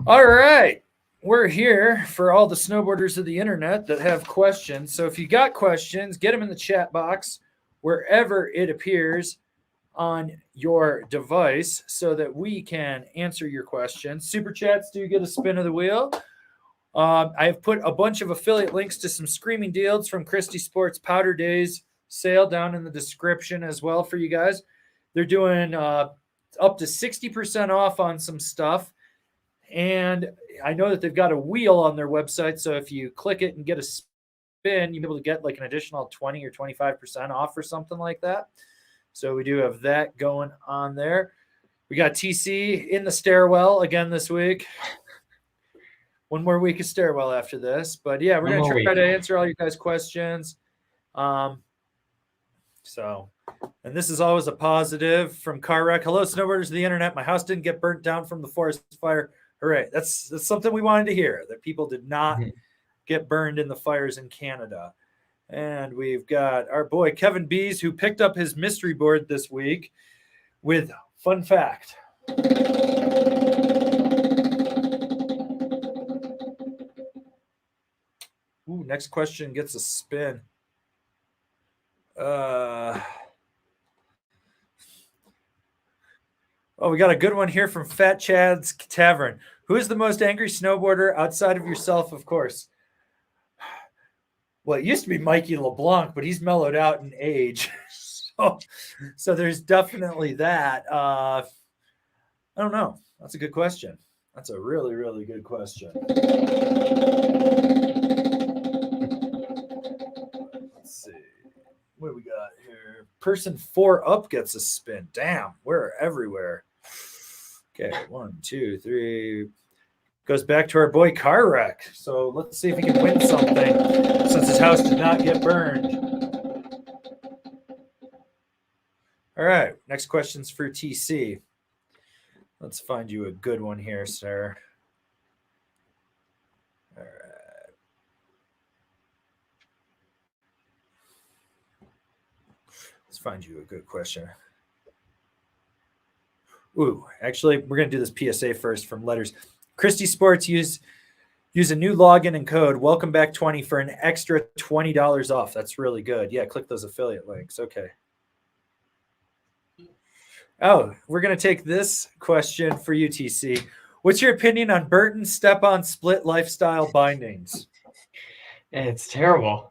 All right. We're here for all the snowboarders of the internet that have questions. So if you got questions, get them in the chat box wherever it appears on your device so that we can answer your questions. Super chats do get a spin of the wheel. I've put a bunch of affiliate links to some screaming deals from Christy Sports Powder Daze sale down in the description as well for you guys. They're doing up to 60% off on some stuff. And I know that they've got a wheel on their website. So if you click it and get a spin, you'll be able to get like an additional 20 or 25% off or something like that. So we do have that going on there. We got TC in the stairwell again this week. One more week of stairwell after this. But yeah, we're going to try to answer all you guys' questions. And this is always a positive from Car Wreck. Hello, snowboarders of the internet. My house didn't get burnt down from the forest fire. Hooray. That's something we wanted to hear, that people did not get burned in the fires in Canada. And we've got our boy Kevin Bees, who picked up his mystery board this week with fun fact. Ooh, next question gets a spin. Oh, we got a good one here from Fat Chad's Tavern. Who is the most angry snowboarder outside of yourself, of course? Well, it used to be Mikey LeBlanc, but he's mellowed out in age. So there's definitely that. I don't know. That's a good question. That's a really, really good question. Let's see. What do we got here? Person 4 up gets a spin. Damn, we're everywhere. Okay, 1, 2, 3. Goes back to our boy Car Wreck. So let's see if he can win something since his house did not get burned. All right, next question's for TC. Let's find you a good one here, sir. All right. Let's find you a good question. Ooh, actually, we're going to do this PSA first from letters. Christy Sports, use a new login and code, welcome back 20 for an extra $20 off. That's really good. Yeah, click those affiliate links. Okay. Oh, we're going to take this question for you, TC. What's your opinion on Burton step-on split lifestyle bindings? It's terrible.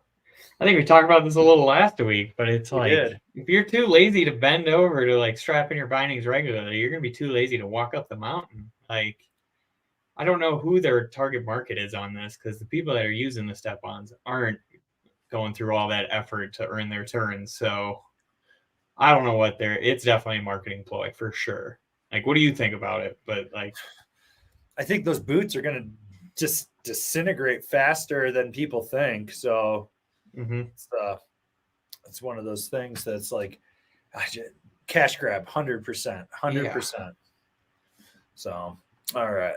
I think we talked about this a little last week, but it's like, if you're too lazy to bend over to like strap in your bindings regularly, you're going to be too lazy to walk up the mountain. Like, I don't know who their target market is on this, because the people that are using the step-ons aren't going through all that effort to earn their turns. So I don't know what it's definitely a marketing ploy for sure. Like, what do you think about it? But like, I think those boots are going to just disintegrate faster than people think. So it's one of those things that's like cash grab, 100%. Yeah. So, all right.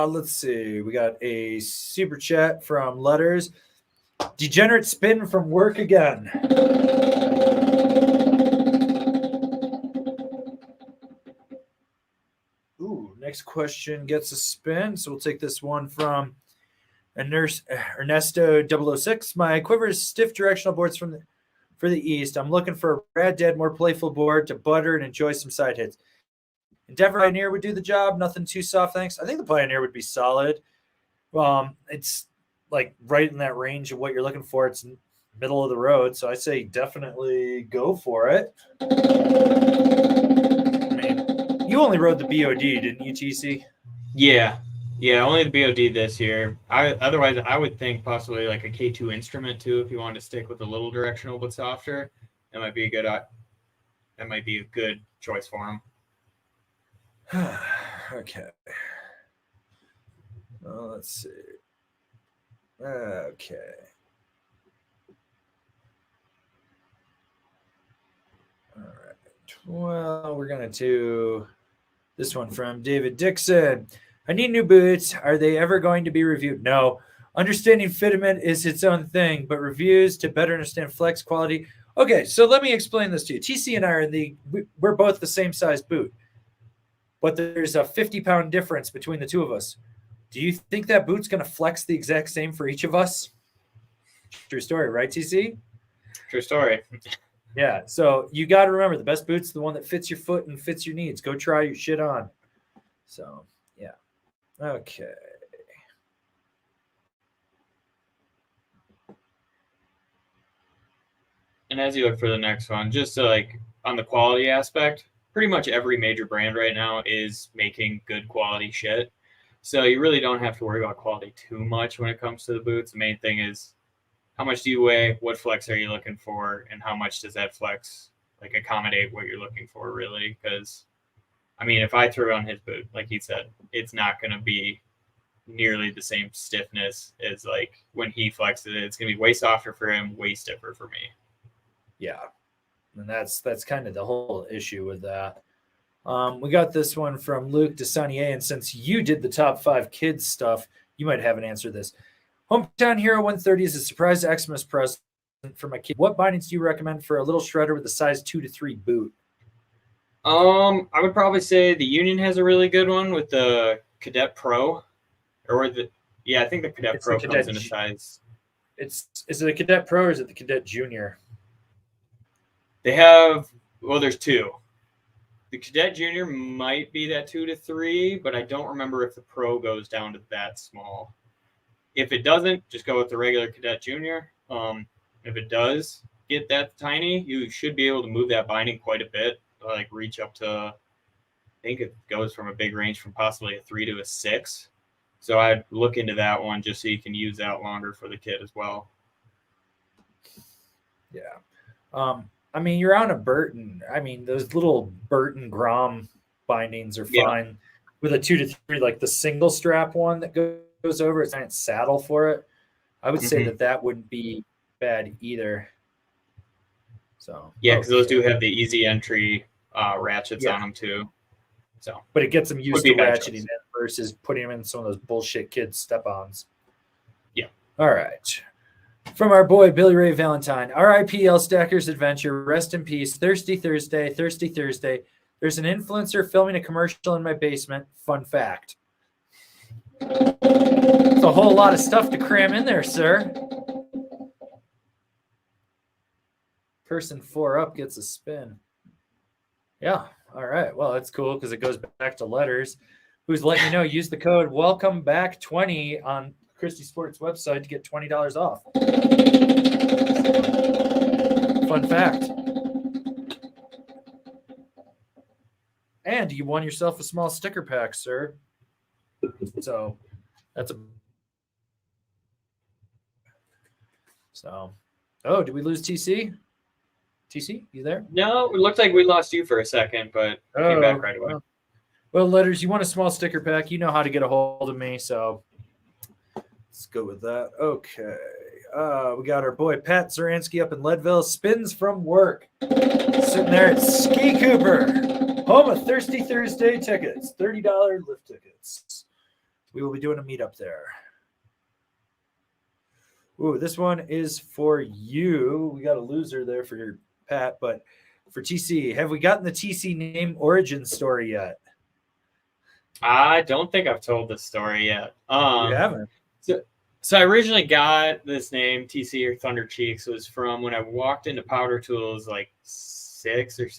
Let's see. We got a super chat from Letters. Degenerate spin from work again. Ooh, next question gets a spin. So we'll take this one from Ernesto 006. My Quiver is stiff directional boards for the East. I'm looking for a rad dead, more playful board to butter and enjoy some side hits. Endeavor Pioneer would do the job. Nothing too soft, thanks. I think the Pioneer would be solid. It's like right in that range of what you're looking for. It's middle of the road, so I say definitely go for it. I mean, you only rode the BOD, didn't you, TC? Yeah, only the BOD this year. Otherwise, I would think possibly like a K2 instrument too, if you wanted to stick with a little directional but softer. That might be a good choice for him. Okay. Well, let's see. Okay. All right. Well, we're going to do this one from David Dixon. I need new boots. Are they ever going to be reviewed? No. Understanding fitment is its own thing, but reviews to better understand flex quality. Okay, so let me explain this to you. TC and I we're both the same size boot. but there's a 50-pound difference between the two of us. Do you think that boot's going to flex the exact same for each of us? True story, right, TC? True story. Yeah, so you got to remember the best boot's the one that fits your foot and fits your needs. Go try your shit on. So, yeah. Okay. And as you look for the next one, just to like on the quality aspect, pretty much every major brand right now is making good quality shit. So you really don't have to worry about quality too much when it comes to the boots. The main thing is how much do you weigh, what flex are you looking for, and how much does that flex like accommodate what you're looking for, really? Because I mean, if I throw on his boot, like he said, it's not going to be nearly the same stiffness as like when he flexes it. It's going to be way softer for him, way stiffer for me. Yeah, and that's kind of the whole issue with that. We got this one from Luke Desanier, and since you did the top 5 kids stuff, you might have an answer to this. Hometown Hero 130 is a surprise Xmas present for my kid. What bindings do you recommend for a little shredder with a size 2 to 3 boot? I would probably say the Union has a really good one with the Cadet Pro, I think the Cadet Pro comes in a size. Is it a Cadet Pro or is it the Cadet Junior? They have, well, there's 2. The Cadet Junior might be that 2 to 3, but I don't remember if the Pro goes down to that small. If it doesn't, just go with the regular Cadet Junior. If it does get that tiny, you should be able to move that binding quite a bit, like reach up to, I think it goes from a big range from possibly a 3 to a 6. So I'd look into that one just so you can use that longer for the kid as well. Yeah. I mean, you're on a Burton. I mean, those little Burton Grom bindings are fine with a 2 to 3, like the single strap one that goes over. It's not saddle for it. I would say that wouldn't be bad either. So yeah, because those do have the easy entry ratchets on them too. So, but it gets them used to ratcheting in versus putting them in some of those bullshit kids step-ons. Yeah. All right. From our boy Billy Ray Valentine, R.I.P. L Stacker's Adventure. Rest in peace. Thirsty Thursday. There's an influencer filming a commercial in my basement. Fun fact. It's a whole lot of stuff to cram in there, sir. Person 4 up gets a spin. Yeah. All right. Well, that's cool because it goes back to letters. Who's letting you know? Use the code WELCOMEBACK20 on Christy Sports website to get $20 off. Fun fact. And you won yourself a small sticker pack, sir. So that's oh, did we lose TC? TC, you there? No, it looked like we lost you for a second, but came back right away. Well, letters, you want a small sticker pack. You know how to get a hold of me, so let's go with that. Okay. We got our boy Pat Zaransky up in Leadville. Spins from work. Sitting there at Ski Cooper. Home of Thirsty Thursday tickets. $30 lift tickets. We will be doing a meetup there. Ooh, this one is for you. We got a loser there for your Pat, but for TC, have we gotten the TC name origin story yet? I don't think I've told this story yet. You haven't? So I originally got this name, TC or Thunder Cheeks, was from when I walked into Powder Tools like 6 years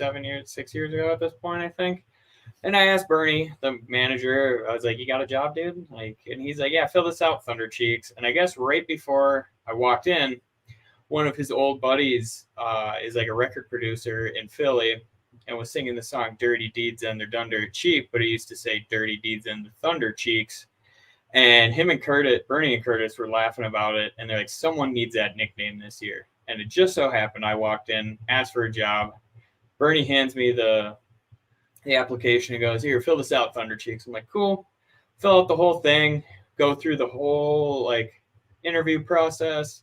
ago at this point, I think. And I asked Bernie, the manager, I was like, you got a job, dude? And he's like, yeah, fill this out, Thunder Cheeks. And I guess right before I walked in, one of his old buddies is like a record producer in Philly and was singing the song Dirty Deeds and They're Done Dirt Cheap, but he used to say Dirty Deeds and the Thunder Cheeks. And him and Bernie and Curtis were laughing about it. And they're like, someone needs that nickname this year. And it just so happened I walked in, asked for a job. Bernie hands me the application and goes, here, fill this out, Thunder Cheeks. I'm like, cool. Fill out the whole thing, go through the whole like interview process.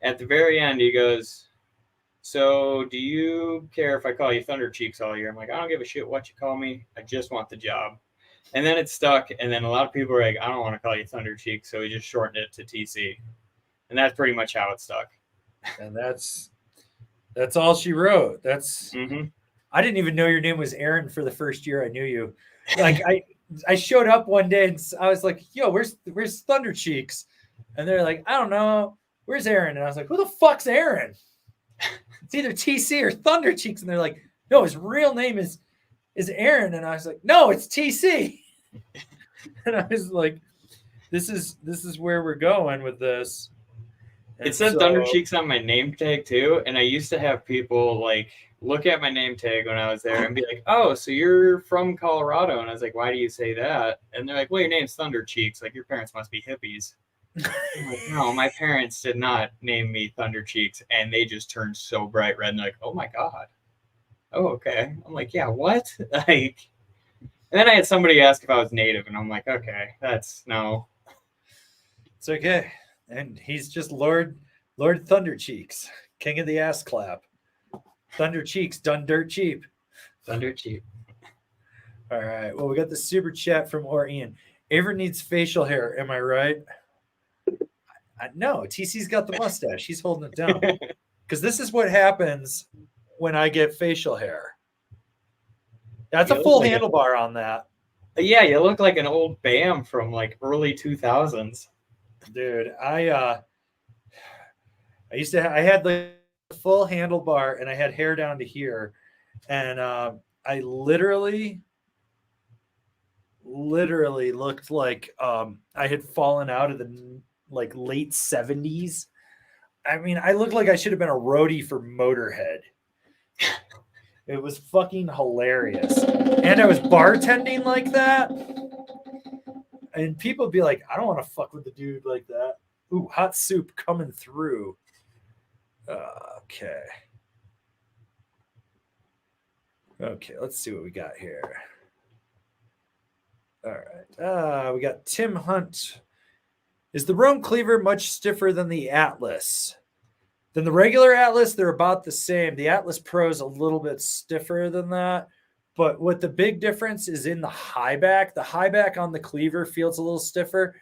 At the very end, he goes, so do you care if I call you Thunder Cheeks all year? I'm like, I don't give a shit what you call me. I just want the job. And then it stuck. And then a lot of people were like, I don't want to call you Thunder Cheeks. So we just shortened it to TC. And that's pretty much how it stuck. And that's all she wrote. That's I didn't even know your name was Aaron for the first year I knew you. Like I showed up one day and I was like, yo, where's Thunder Cheeks? And they're like, I don't know. Where's Aaron? And I was like, who the fuck's Aaron? It's either TC or Thunder Cheeks. And they're like, no, his real name is Aaron. And I was like, no, it's TC. And I was like, this is where we're going with this. And it said Thunder Cheeks on my name tag too, and I used to have people like look at my name tag when I was there and be like, oh, so you're from Colorado? And I was like, why do you say that? And they're like, well, your name's Thunder Cheeks, like your parents must be hippies. I'm like, no, my parents did not name me Thunder Cheeks, and they just turned so bright red and they're like, oh my god. Oh, okay. I'm like, yeah, what? Like, and then I had somebody ask if I was native, and I'm like, okay, that's no. It's okay. And he's just Lord Thunder Cheeks, king of the ass clap. Thunder Cheeks done dirt cheap. Thunder cheap. All right. Well, we got the super chat from Ian. Avery needs facial hair. Am I right? No, TC's got the mustache. He's holding it down. Because this is what happens when I get facial hair. That's a full handlebar on that. Yeah, you look like an old Bam from like early 2000s. Dude, I had the full handlebar and I had hair down to here, and I literally looked like I had fallen out of the like late 70s. I mean, I looked like I should have been a roadie for Motorhead. It was fucking hilarious. And I was bartending like that. And people would be like, I don't want to fuck with the dude like that. Ooh, hot soup coming through. Okay. Okay, let's see what we got here. All right. We got Tim Hunt. Is the Rome Cleaver much stiffer than the Atlas? Than the regular Atlas, they're about the same. The Atlas Pro is a little bit stiffer than that. But what the big difference is in the high back. The high back on the Cleaver feels a little stiffer.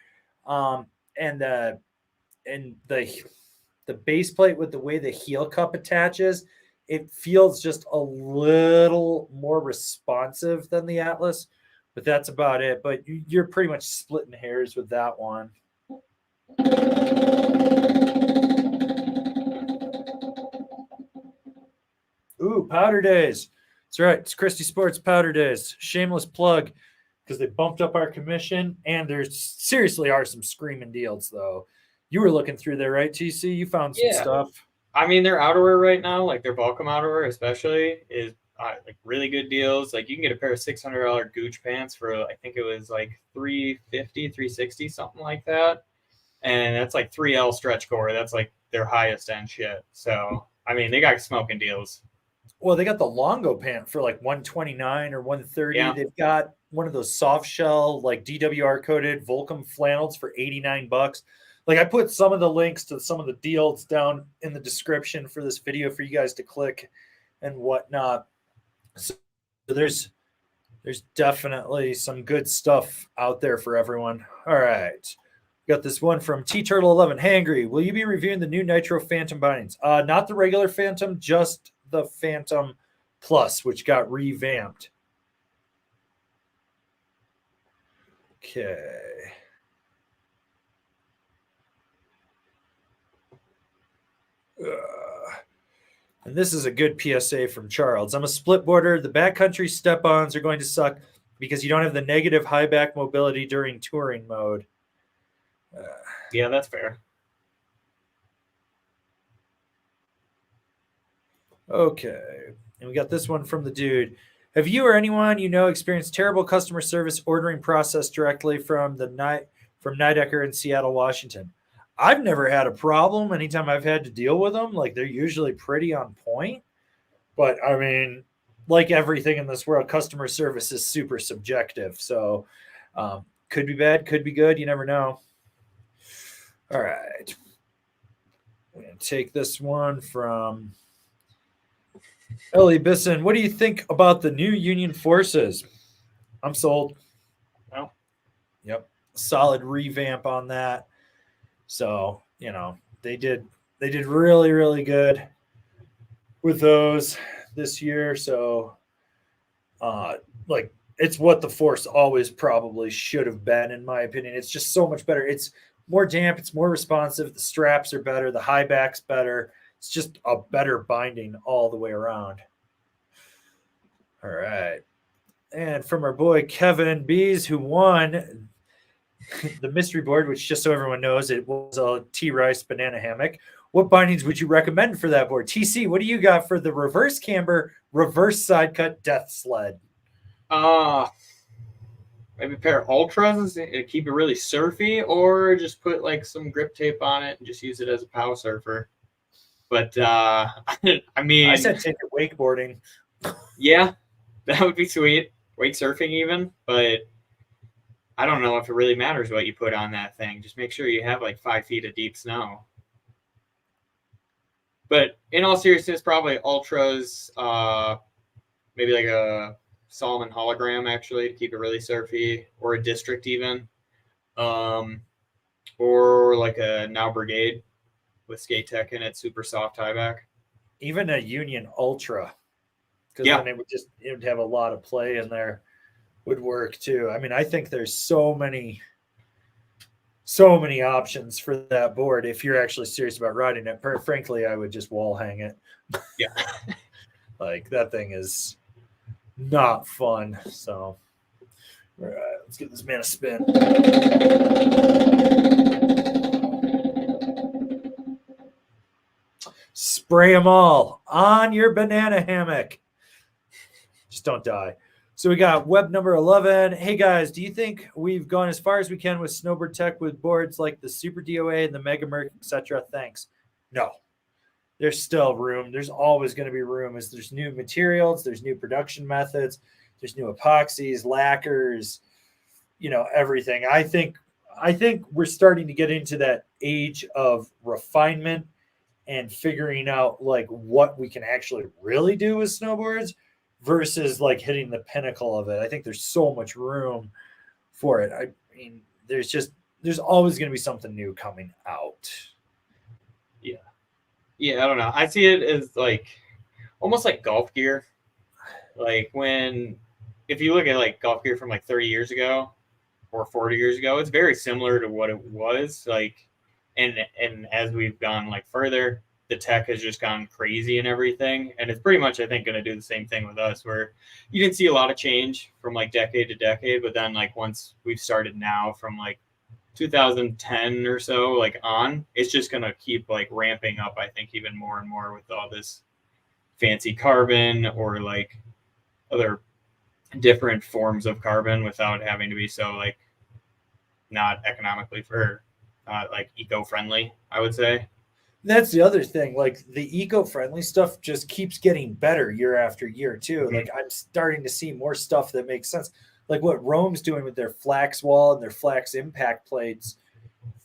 And the base plate with the way the heel cup attaches, it feels just a little more responsive than the Atlas. But that's about it. But you're pretty much splitting hairs with that one. Ooh, Powder Daze. That's right. It's Christy Sports Powder Daze. Shameless plug because they bumped up our commission, and there seriously are some screaming deals, though. You were looking through there, right, TC? You found some stuff. I mean, their outerwear right now, like their Volcom outerwear especially, is like really good deals. Like you can get a pair of $600 Gooch pants for, I think it was like $350, $360, something like that. And that's like 3L stretch core. That's like their highest end shit. So, I mean, they got smoking deals. Well, they got the Longo pant for like $129 or $130. Yeah. They've got one of those soft shell, like DWR coated Volcom flannels for $89. Like I put some of the links to some of the deals down in the description for this video for you guys to click and whatnot. So there's definitely some good stuff out there for everyone. All right. Got this one from T-Turtle11. Hangry, will you be reviewing the new Nitro Phantom bindings? Not the regular Phantom, just the Phantom Plus, which got revamped. Okay. And this is a good PSA from Charles. I'm a split boarder. The backcountry step-ons are going to suck because you don't have the negative high back mobility during touring mode. Yeah, that's fair. Okay. And we got this one from the dude. Have you or anyone you know experienced terrible customer service ordering process directly from Nidecker in Seattle, Washington? I've never had a problem anytime I've had to deal with them. Like, they're usually pretty on point. But, I mean, like everything in this world, customer service is super subjective. So, could be bad, could be good. You never know. All right. I'm going to take this one from Ellie Bisson. What do you think about the new Union Forces? I'm sold. Well, yep. Solid revamp on that. So, you know, they did really, really good with those this year. So Like it's what the Force always probably should have been, in my opinion. It's just so much better. It's more damp, it's more responsive, the straps are better, the high back's better. It's just a better binding all the way around. All right. And from our boy Kevin Bees, who won the mystery board, which just so everyone knows, it was a T-Rice banana hammock. What bindings would you recommend for that board? TC, what do you got for the reverse camber, reverse side cut death sled? Maybe a pair of ultras to keep it really surfy, or just put like some grip tape on it and just use it as a pow surfer. But I mean, I said take it wakeboarding. Yeah, that would be sweet. Wake surfing even, but I don't know if it really matters what you put on that thing. Just make sure you have like 5 feet of deep snow. But in all seriousness, probably ultras, maybe like a Solomon hologram actually to keep it really surfy, or a district even, or like a Now Brigade with skate tech in it, super soft tie back. Even a Union Ultra, because then it would have a lot of play in there, would work too. I mean, I think there's so many options for that board if you're actually serious about riding it. Frankly, I would just wall hang it. Yeah. Like that thing is not fun. So all right, let's give this man a spin. Spray them all on your banana hammock. Just don't die. So we got web number 11. Hey guys, do you think we've gone as far as we can with snowboard tech with boards like the Super DOA and the Mega Merc, etc.? Thanks. No, there's still room. There's always going to be room as there's new materials, there's new production methods, there's new epoxies, lacquers, everything. I think we're starting to get into that age of refinement and figuring out like what we can actually really do with snowboards versus like hitting the pinnacle of it. I think there's so much room for it. I mean, there's always going to be something new coming out. Yeah, I don't know. I see it as like almost like golf gear. Like if you look at like golf gear from like 30 years ago or 40 years ago, it's very similar to what it was like. And as we've gone like further, the tech has just gone crazy and everything. And it's pretty much, I think, going to do the same thing with us, where you didn't see a lot of change from like decade to decade. But then like once we've started now from like 2010 or so, like on, it's just going to keep like ramping up, I think, even more and more with all this fancy carbon or like other different forms of carbon without having to be so like not economically like eco-friendly, I would say. That's the other thing. Like the eco-friendly stuff just keeps getting better year after year too. Mm-hmm. Like I'm starting to see more stuff that makes sense. Like what Rome's doing with their flax wall and their flax impact plates.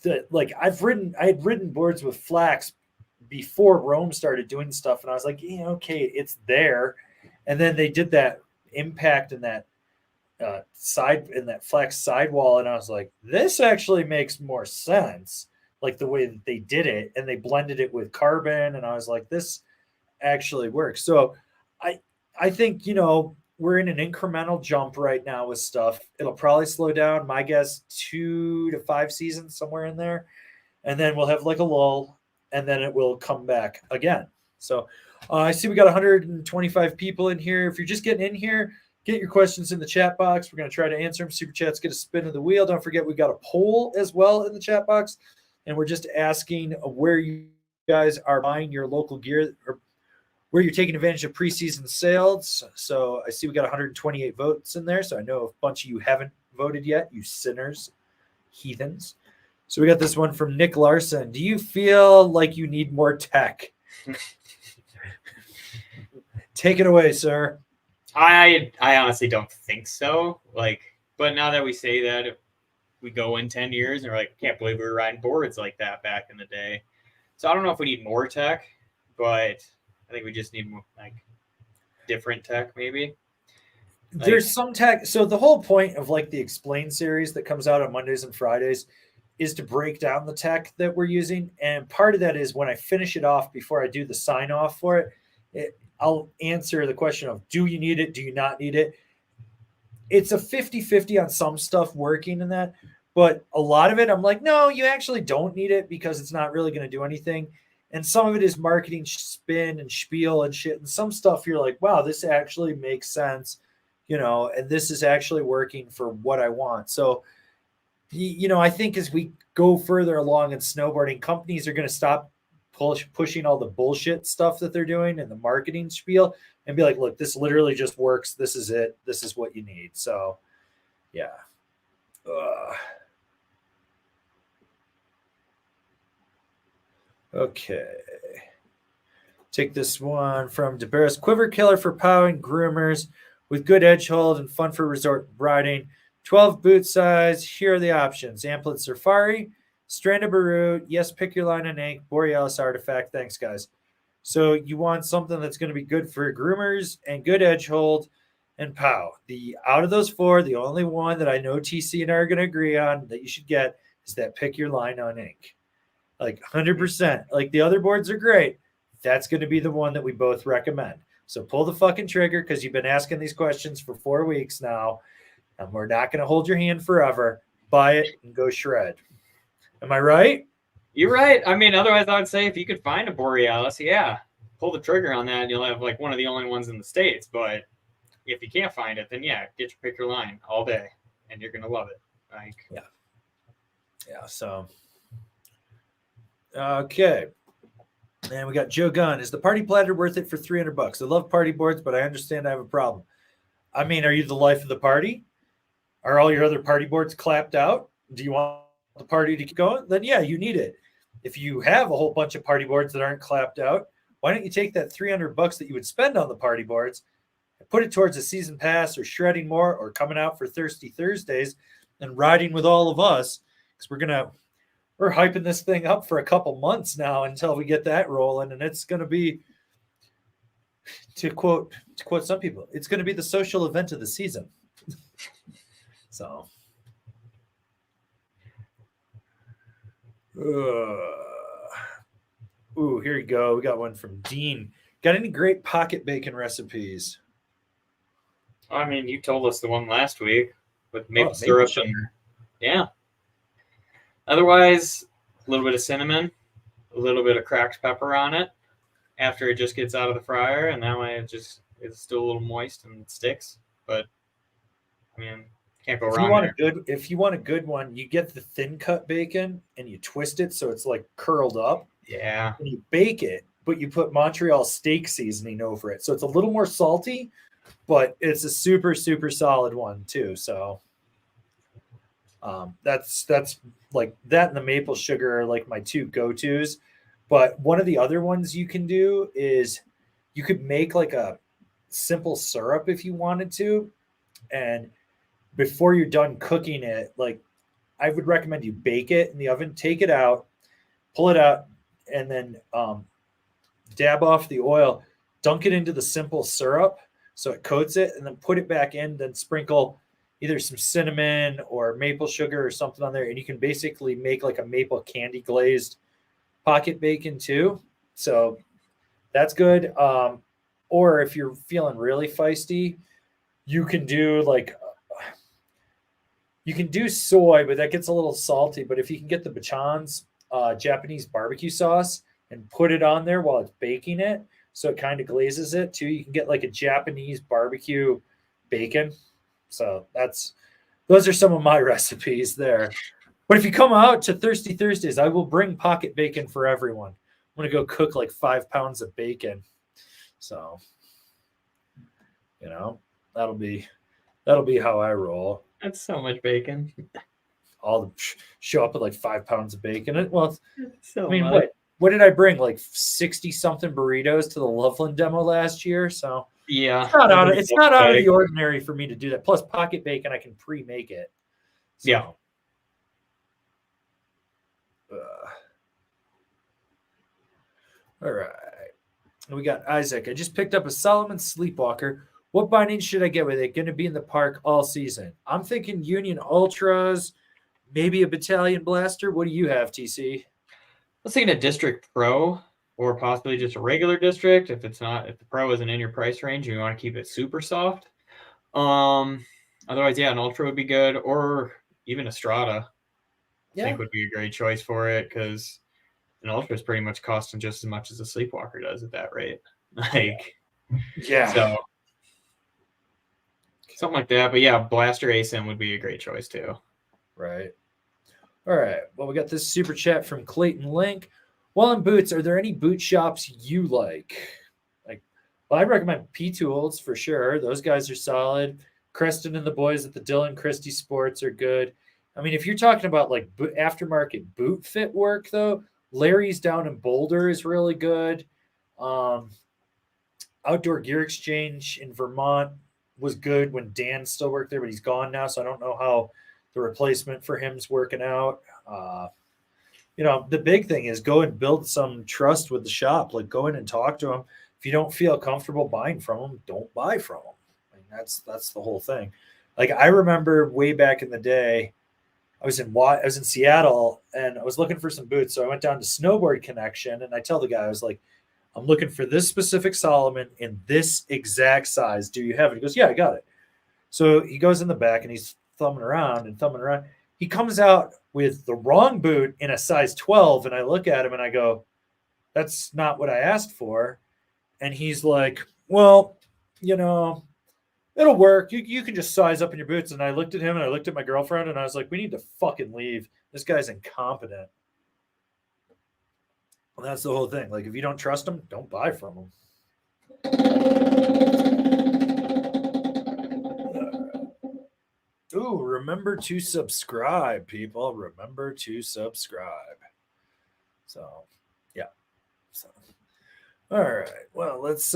That like I had ridden boards with flax before Rome started doing stuff, and I was like, okay, it's there. And then they did that impact and that side in that flex sidewall, and I was like, this actually makes more sense, like the way that they did it, and they blended it with carbon, and I was like, this actually works. So I think we're in an incremental jump right now with stuff. It'll probably slow down, my guess 2 to 5 seasons, somewhere in there, and then we'll have like a lull, and then it will come back again. So I see we got 125 people in here. If you're just getting in here, get your questions in the chat box. We're going to try to answer them. Super chats, get a spin of the wheel. Don't forget, we got a poll as well in the chat box. And we're just asking where you guys are buying your local gear or where you're taking advantage of preseason sales. So I see we got 128 votes in there. So I know a bunch of you haven't voted yet, you sinners, heathens. So we got this one from Nick Larson. Do you feel like you need more tech? Take it away, sir. I honestly don't think so. Like, but now that we say that, we go in 10 years and we're like, can't believe we were riding boards like that back in the day. So I don't know if we need more tech, but I think we just need more, like, different tech maybe. There's some tech. So the whole point of like the Explain series that comes out on Mondays and Fridays is to break down the tech that we're using. And part of that is when I finish it off before I do the sign off for it, I'll answer the question of, do you need it? Do you not need it? it's a 50-50 on some stuff working in that, but a lot of it I'm like, no, you actually don't need it because it's not really going to do anything. And some of it is marketing spin and spiel and shit. And some stuff you're like, wow, this actually makes sense, and this is actually working for what I want. So, I think as we go further along in snowboarding, companies are going to stop pushing all the bullshit stuff that they're doing and the marketing spiel and be like, look, this literally just works. This is it. This is what you need. So, yeah. Okay. Take this one from DeBarris. Quiver killer for powing groomers with good edge hold and fun for resort riding. 12 boot size. Here are the options. Amplid Safari, Stranded Baru, yes, pick your line and Uninc, Borealis Artifact. Thanks, guys. So you want something that's going to be good for groomers and good edge hold and pow. Out of those four, the only one that I know TC and I are going to agree on that you should get is that pick your line on Uninc. Like 100%. Like the other boards are great. That's going to be the one that we both recommend. So pull the fucking trigger because you've been asking these questions for 4 weeks now. And we're not going to hold your hand forever. Buy it and go shred. Am I right? You're right. I mean, otherwise I would say if you could find a Borealis, yeah, pull the trigger on that and you'll have like one of the only ones in the States. But if you can't find it, then yeah, get your pick your line all day and you're going to love it. Like, yeah. So, okay. And we got Joe Gunn. Is the party platter worth it for $300? I love party boards, but I understand I have a problem. I mean, are you the life of the party? Are all your other party boards clapped out? Do you want the party to keep going? Then yeah, you need it. If you have a whole bunch of party boards that aren't clapped out, why don't you take that $300 that you would spend on the party boards and put it towards a season pass or shredding more or coming out for Thirsty Thursdays and riding with all of us? Because we're hyping this thing up for a couple months now until we get that rolling, and it's going to be, to quote some people, it's going to be the social event of the season. So, here you go. We got one from Dean. Got any great pocket bacon recipes? I mean, you told us the one last week with maple syrup and yeah. Otherwise, a little bit of cinnamon, a little bit of cracked pepper on it after it just gets out of the fryer, and that way it's still a little moist and sticks. But I mean, can't go wrong. If you want a good one, you get the thin cut bacon and you twist it so it's like curled up. Yeah. And you bake it, but you put Montreal steak seasoning over it, so it's a little more salty, but it's a super, super solid one too. So that's like that and the maple sugar are like my two go-tos. But one of the other ones you can do is you could make like a simple syrup if you wanted to. And before you're done cooking it, like I would recommend you bake it in the oven, take it out, pull it out, and then dab off the oil, dunk it into the simple syrup so it coats it, and then put it back in, then sprinkle either some cinnamon or maple sugar or something on there. And you can basically make like a maple candy glazed pocket bacon too. So that's good. Or if you're feeling really feisty, you can do soy, but that gets a little salty. But if you can get the Bachan's Japanese barbecue sauce and put it on there while it's baking it, so it kind of glazes it too, you can get like a Japanese barbecue bacon. So those are some of my recipes there. But if you come out to Thirsty Thursdays, I will bring pocket bacon for everyone. I'm going to go cook like 5 pounds of bacon. So, that'll be how I roll. That's so much bacon. I'll show up with like 5 pounds of bacon. Well, so I mean, what did I bring? Like 60 something burritos to the Loveland demo last year. So yeah, it's not out of the ordinary for me to do that. Plus pocket bacon, I can pre-make it. So, yeah. All right. We got Isaac. I just picked up a Solomon Sleepwalker. What binding should I get with it? Going to be in the park all season. I'm thinking Union Ultras, maybe a Battalion Blaster. What do you have, TC? Let's think a District Pro or possibly just a regular District. If the Pro isn't in your price range, you want to keep it super soft. Otherwise, yeah, an Ultra would be good, or even a Strata. I Yeah. think would be a great choice for it, because an Ultra is pretty much costing just as much as a Sleepwalker does at that rate. Like, Yeah. so something like that. But yeah, Blaster ASIM would be a great choice too. Right. All right. Well, we got this super chat from Clayton Link. While in boots, are there any boot shops you like? Well, I recommend P Tools for sure. Those guys are solid. Creston and the boys at the Dylan Christy Sports are good. I mean, if you're talking about like aftermarket boot fit work, though, Larry's down in Boulder is really good. Outdoor Gear Exchange in Vermont was good when Dan still worked there, but he's gone now, so I don't know how the replacement for him's working out. The big thing is go and build some trust with the shop. Like, go in and talk to them. If you don't feel comfortable buying from them, don't buy from them. I mean, that's the whole thing. Like, I remember way back in the day, I was in Seattle and I was looking for some boots. So I went down to Snowboard Connection and I tell the guy, I was like, I'm looking for this specific Solomon in this exact size. Do you have it? He goes, yeah, I got it. So he goes in the back and he's thumbing around. He comes out with the wrong boot in a size 12. And I look at him and I go, that's not what I asked for. And he's like, well, it'll work. You can just size up in your boots. And I looked at him and I looked at my girlfriend and I was like, we need to fucking leave. This guy's incompetent. Well, that's the whole thing. Like, if you don't trust him, don't buy from him. Ooh, remember to subscribe, people. Remember to subscribe. So, yeah. So, all right. Well, let's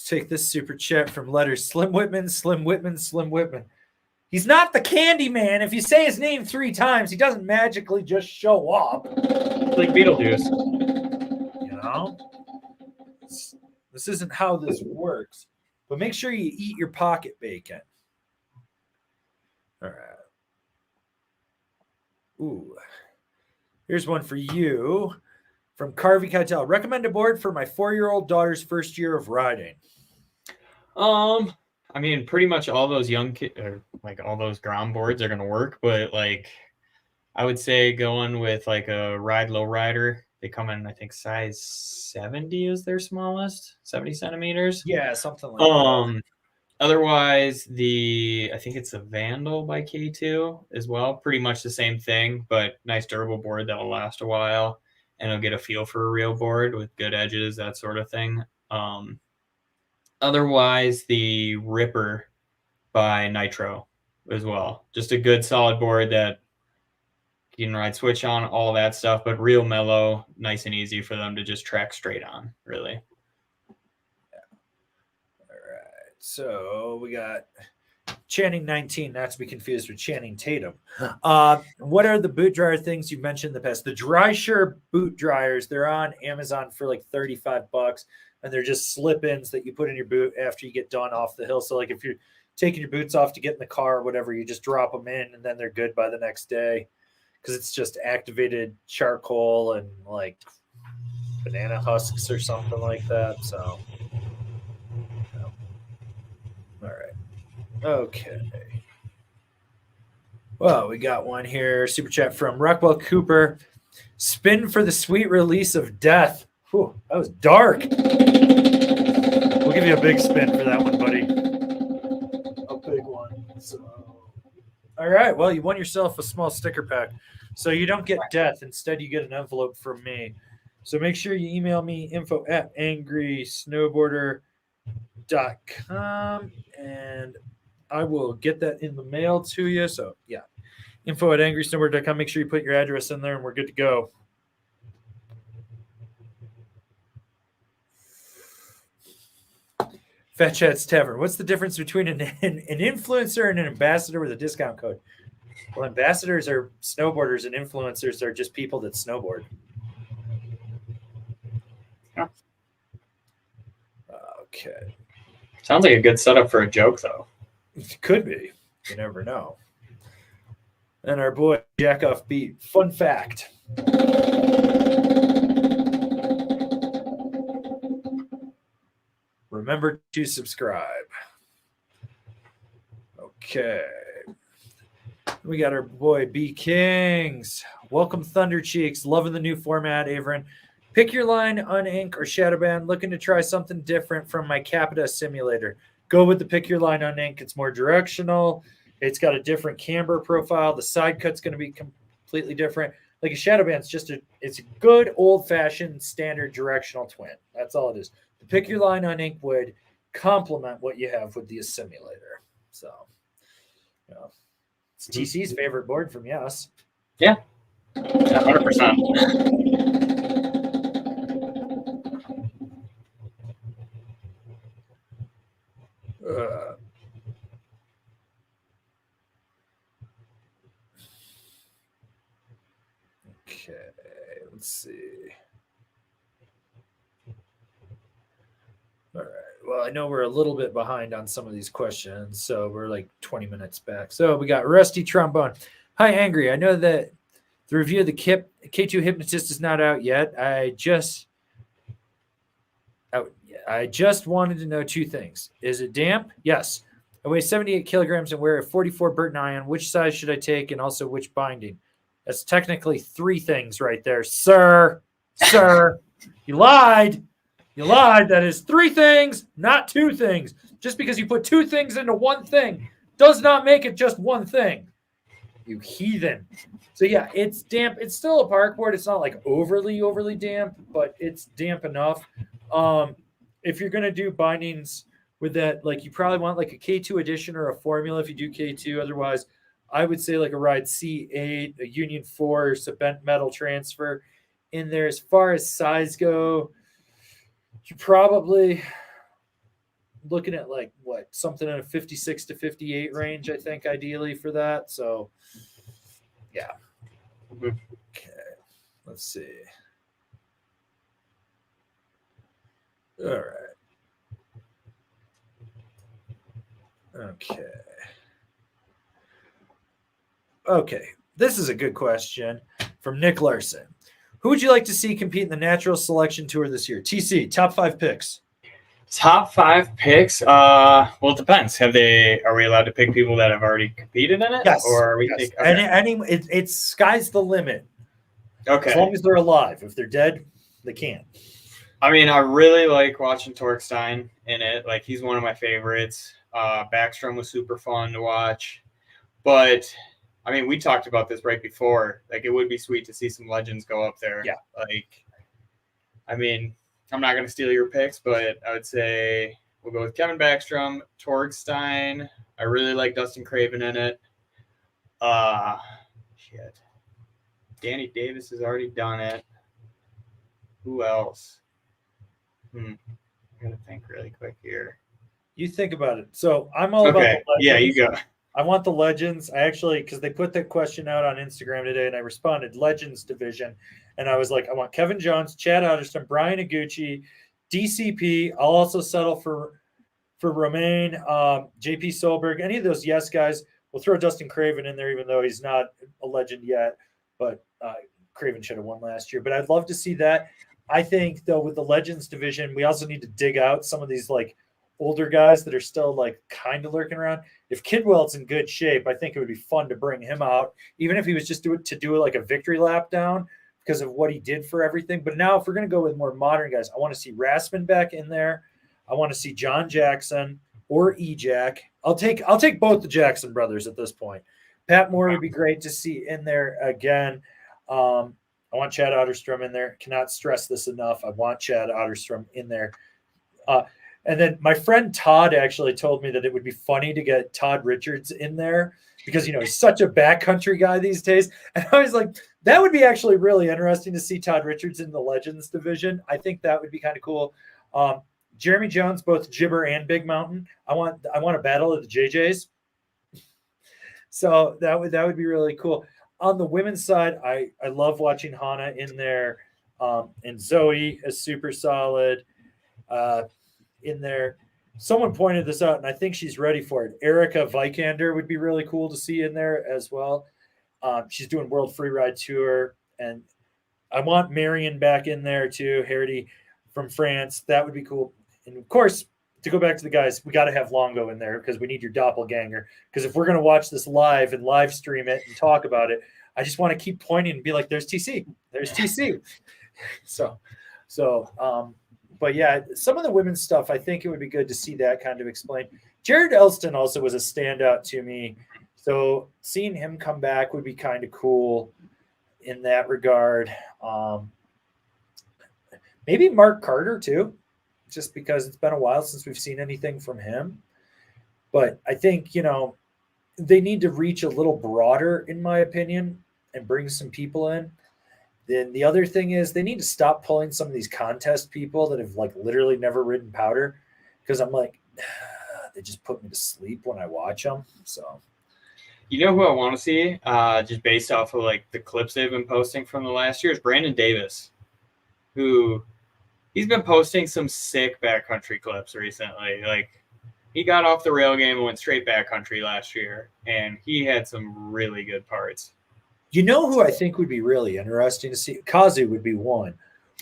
take this super chat from letters. Slim Whitman. He's not the candy man. If you say his name 3 times, he doesn't magically just show up. It's like Beetlejuice. This isn't how this works. But make sure you eat your pocket bacon. All right. Ooh. Here's one for you from Carvey Keitel. Recommend a board for my 4-year-old daughter's first year of riding. I mean, pretty much all those young kids, or like all those ground boards are going to work, but like I would say going with like a Ride Lowrider. They come in, I think, size 70 is their smallest, 70 centimeters. Yeah, something like that. Otherwise, I think it's the Vandal by K2 as well. Pretty much the same thing, but nice durable board that'll last a while, and it'll get a feel for a real board with good edges, that sort of thing. Otherwise, the Ripper by Nitro as well. Just a good solid board that you can ride switch on, all that stuff, but real mellow, nice and easy for them to just track straight on, really. All right. So we got Channing 19, not to be confused with Channing Tatum. What are the boot dryer things you've mentioned in the past? The Drysure boot dryers, they're on Amazon for like $35. And they're just slip-ins that you put in your boot after you get done off the hill. So like if you're taking your boots off to get in the car or whatever, you just drop them in and then they're good by the next day. Because it's just activated charcoal and like banana husks or something like that. So, all right. Okay. Well, we got one here. Super chat from Rockwell Cooper. Spin for the sweet release of death. Whew, that was dark. We'll give you a big spin for that one, buddy. A big one. So, all right. Well, you won yourself a small sticker pack. So you don't get death. Instead, you get an envelope from me. So make sure you email me info@angrysnowboarder.com and I will get that in the mail to you. So, yeah. info@angrysnowboarder.com. Make sure you put your address in there and we're good to go. Fat Chat's Tavern. What's the difference between an influencer and an ambassador with a discount code? Well, ambassadors are snowboarders and influencers are just people that snowboard. Yeah. Okay. Sounds like a good setup for a joke, though. It could be. You never know. And our boy, Jack Off Beat. Fun fact. Remember to subscribe. Okay. We got our boy B Kings. Welcome, Thunder Cheeks. Loving the new format, Averin. Pick your line, Uninc or Shadowband. Looking to try something different from my Capita simulator. Go with the Pick Your Line Uninc. It's more directional. It's got a different camber profile. The side cut's going to be completely different. Like a Shadowband's it's a good old-fashioned standard directional twin. That's all it is. The Pick Your Line Uninc would complement what you have with the simulator. So, you know, it's TC's favorite board from Yes. Yeah, 100%. Okay, let's see. All right. Well, I know we're a little bit behind on some of these questions, so we're like 20 minutes back. So we got Rusty Trombone. Hi, Angry. I know that the review of the K2 Hypnotist is not out yet. I just wanted to know two things. Is it damp? Yes. I weigh 78 kilograms and wear a 44 Burton ion. Which size should I take, and also which binding? That's technically three things right there, sir. Sir, you lied. You lied. That is three things, not two things. Just because you put two things into one thing does not make it just one thing. You heathen. So yeah, it's damp. It's still a park board. It's not like overly damp, but it's damp enough. If you're gonna do bindings with that, like you probably want like a K2 edition or a formula if you do K2. Otherwise, I would say like a Ride C8, a Union 4, or some bent metal transfer in there. As far as size go, you're probably looking at like something in a 56 to 58 range, I think, ideally for that. So yeah. Okay. Let's see. All right. Okay. This is a good question from Nick Larson. Who would you like to see compete in the Natural Selection Tour this year? TC, top 5 picks. Top 5 picks. Well, it depends. Are we allowed to pick people that have already competed in it? Yes. Or are we yes. okay. It's sky's the limit. Okay. As long as they're alive. If they're dead, they can't. I mean, I really like watching Torkstein in it. Like, he's one of my favorites. Backstrom was super fun to watch. But, I mean, we talked about this right before. Like, it would be sweet to see some legends go up there. Yeah. Like, I mean, I'm not going to steal your picks, but I would say we'll go with Kevin Backstrom, Torkstein. I really like Dustin Craven in it. Danny Davis has already done it. Who else? I gotta think really quick here. You think about it. So I'm all about the legends. Yeah, you go. I want the legends. I actually, because they put that question out on Instagram today, and I responded Legends division, and I was like, I want Kevin Jones, Chad Otterston, Brian Iguchi, DCP. I'll also settle for Romain, JP Solberg, any of those yes guys. We'll throw Dustin Craven in there, even though he's not a legend yet. But Craven should have won last year. But I'd love to see that. I think, though, with the Legends division, we also need to dig out some of these like older guys that are still like kind of lurking around. If Kidwell's in good shape, I think it would be fun to bring him out, even if he was just to do like a victory lap down because of what he did for everything. But now if we're going to go with more modern guys, I want to see Rasmus back in there. I want to see John Jackson or E-Jack. I'll take both the Jackson brothers at this point. Pat Moore would be great to see in there again. I want Chad Otterstrom in there. Cannot stress this enough. I want Chad Otterstrom in there. And then my friend Todd actually told me that it would be funny to get Todd Richards in there because, you know, he's such a backcountry guy these days. And I was like, that would be actually really interesting to see Todd Richards in the Legends division. I think that would be kind of cool. Jeremy Jones, both Gibber and Big Mountain. I want a battle of the JJs. So that would be really cool. On the women's side, I love watching Hannah in there. And Zoe is super solid in there. Someone pointed this out, and I think she's ready for it. Erica Vikander would be really cool to see in there as well. She's doing World Freeride Tour. And I want Marion back in there too, Harity from France. That would be cool. And, of course, to go back to the guys, we got to have Longo in there because we need your doppelganger. Because if we're going to watch this live and live stream it and talk about it, I just want to keep pointing and be like, there's TC. There's TC. But yeah, some of the women's stuff, I think it would be good to see that kind of explained. Jared Elston also was a standout to me. So seeing him come back would be kind of cool in that regard. Maybe Mark Carter too, just because it's been a while since we've seen anything from him. But I think, they need to reach a little broader, in my opinion, and bring some people in. Then the other thing is they need to stop pulling some of these contest people that have like literally never ridden powder, because I'm like, they just put me to sleep when I watch them. So, you know who I want to see, just based off of like the clips they've been posting from the last year, is Brandon Davis, who he's been posting some sick backcountry clips recently. Like he got off the rail game and went straight backcountry last year, and he had some really good parts. You know who I think would be really interesting to see? Kazu would be one.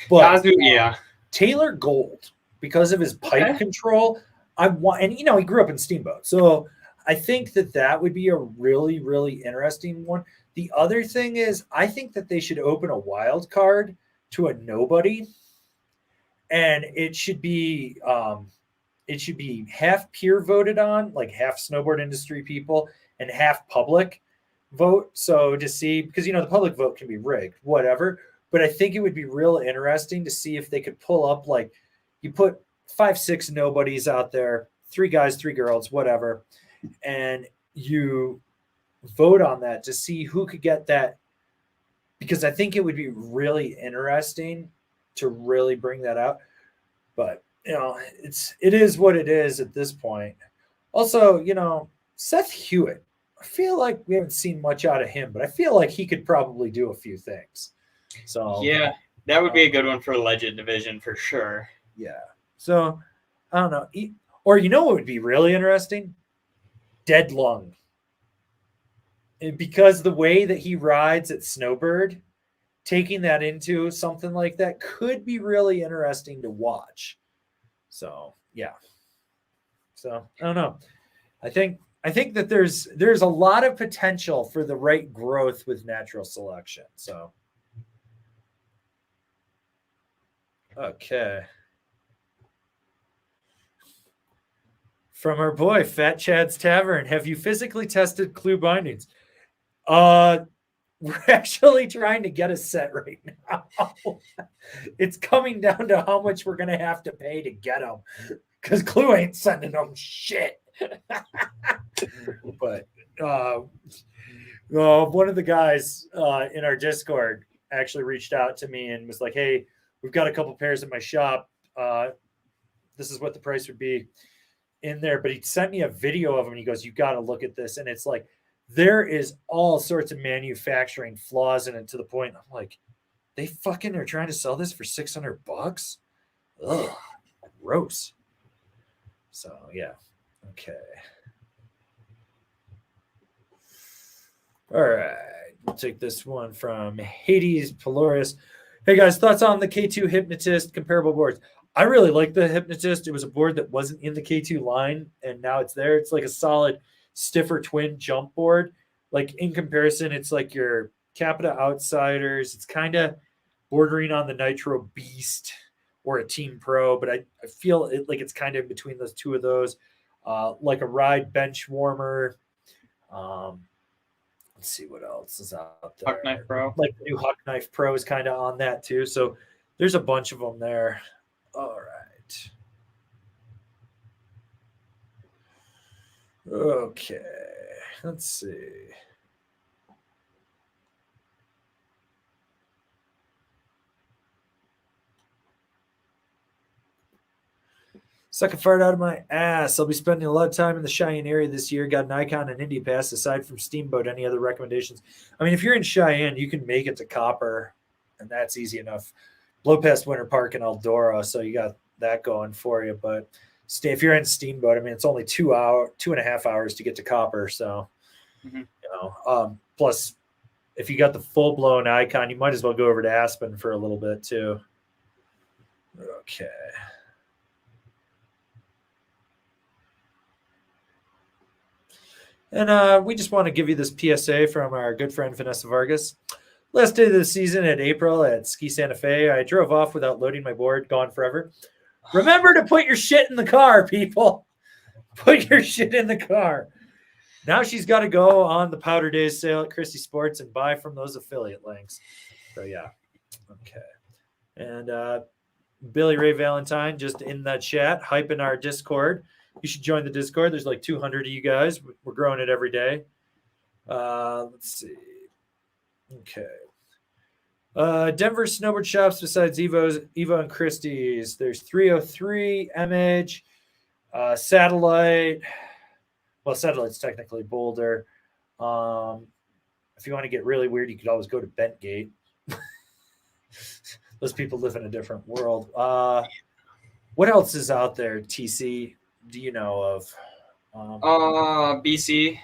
But Kazu, yeah. Taylor Gold, because of his pipe control, and he grew up in Steamboat. So I think that would be a really, really interesting one. The other thing is I think that they should open a wild card to a nobody, and it should be half peer voted on, like half snowboard industry people and half public vote. So to see, because the public vote can be rigged, whatever, but I think it would be real interesting to see if they could pull up, like, you put 5-6 nobodies out there, 3 guys, 3 girls, whatever, and you vote on that to see who could get that, because I think it would be really interesting to really bring that out. But it is what it is at this point. Also, Seth Hewitt, I feel like we haven't seen much out of him, but I feel like he could probably do a few things. So yeah, that would be a good one for Legend Division for sure. Yeah. So I don't know. Or what would be really interesting? Dead Lung. And because the way that he rides at Snowbird, taking that into something like that could be really interesting to watch. So yeah. So I don't know. I think that there's a lot of potential for the right growth with natural selection. So okay. From our boy Fat Chad's Tavern, have you physically tested Klew bindings? We're actually trying to get a set right now. It's coming down to how much we're gonna have to pay to get them, because Klew ain't sending them shit. But one of the guys in our Discord actually reached out to me and was like, "Hey, we've got a couple pairs at my shop. This is what the price would be in there." But he sent me a video of them, and he goes, "You got to look at this." And it's like, there is all sorts of manufacturing flaws in it, to the point I'm like, they fucking are trying to sell this for $600. Ugh, gross. So yeah. Okay. All right. We'll take this one from Hades Pelorius. Hey guys, thoughts on the K2 Hypnotist comparable boards? I really like the Hypnotist. It was a board that wasn't in the K2 line, and now it's there. It's like a solid, stiffer twin jump board. Like, in comparison, it's like your Capita Outsiders. It's kind of bordering on the Nitro Beast or a Team Pro, but I feel it like it's kind of in between those two of those. Like a Ride bench warmer. Let's see what else is out there. Huck Knife Pro. Like the new Huck Knife Pro is kind of on that too. So there's a bunch of them there. All right. Okay. Let's see. Sucking fart out of my ass. I'll be spending a lot of time in the Cheyenne area this year. Got an Icon and Indy Pass. Aside from Steamboat, any other recommendations? I mean, if you're in Cheyenne, you can make it to Copper, and that's easy enough. Blow past Winter Park and Eldora, so you got that going for you. But if you're in Steamboat, I mean, it's only 2.5 hours to get to Copper. So, plus, if you got the full blown Icon, you might as well go over to Aspen for a little bit too. Okay. And we just want to give you this PSA from our good friend Vanessa Vargas. Last day of the season in April at Ski Santa Fe, I drove off without loading my board, gone forever. Remember to put your shit in the car, people. Put your shit in the car. Now she's got to go on the Powder Daze sale at Christy Sports and buy from those affiliate links. So, yeah. Okay. And Billy Ray Valentine just in that chat, hyping our Discord. You should join the Discord. There's like 200 of you guys. We're growing it every day. Let's see. Okay. Denver snowboard shops besides Evo and Christie's. There's 303, Image, Satellite. Well, Satellite's technically Boulder. If you want to get really weird, you could always go to Bentgate. Those people live in a different world. What else is out there, TC? Do you know of? BC.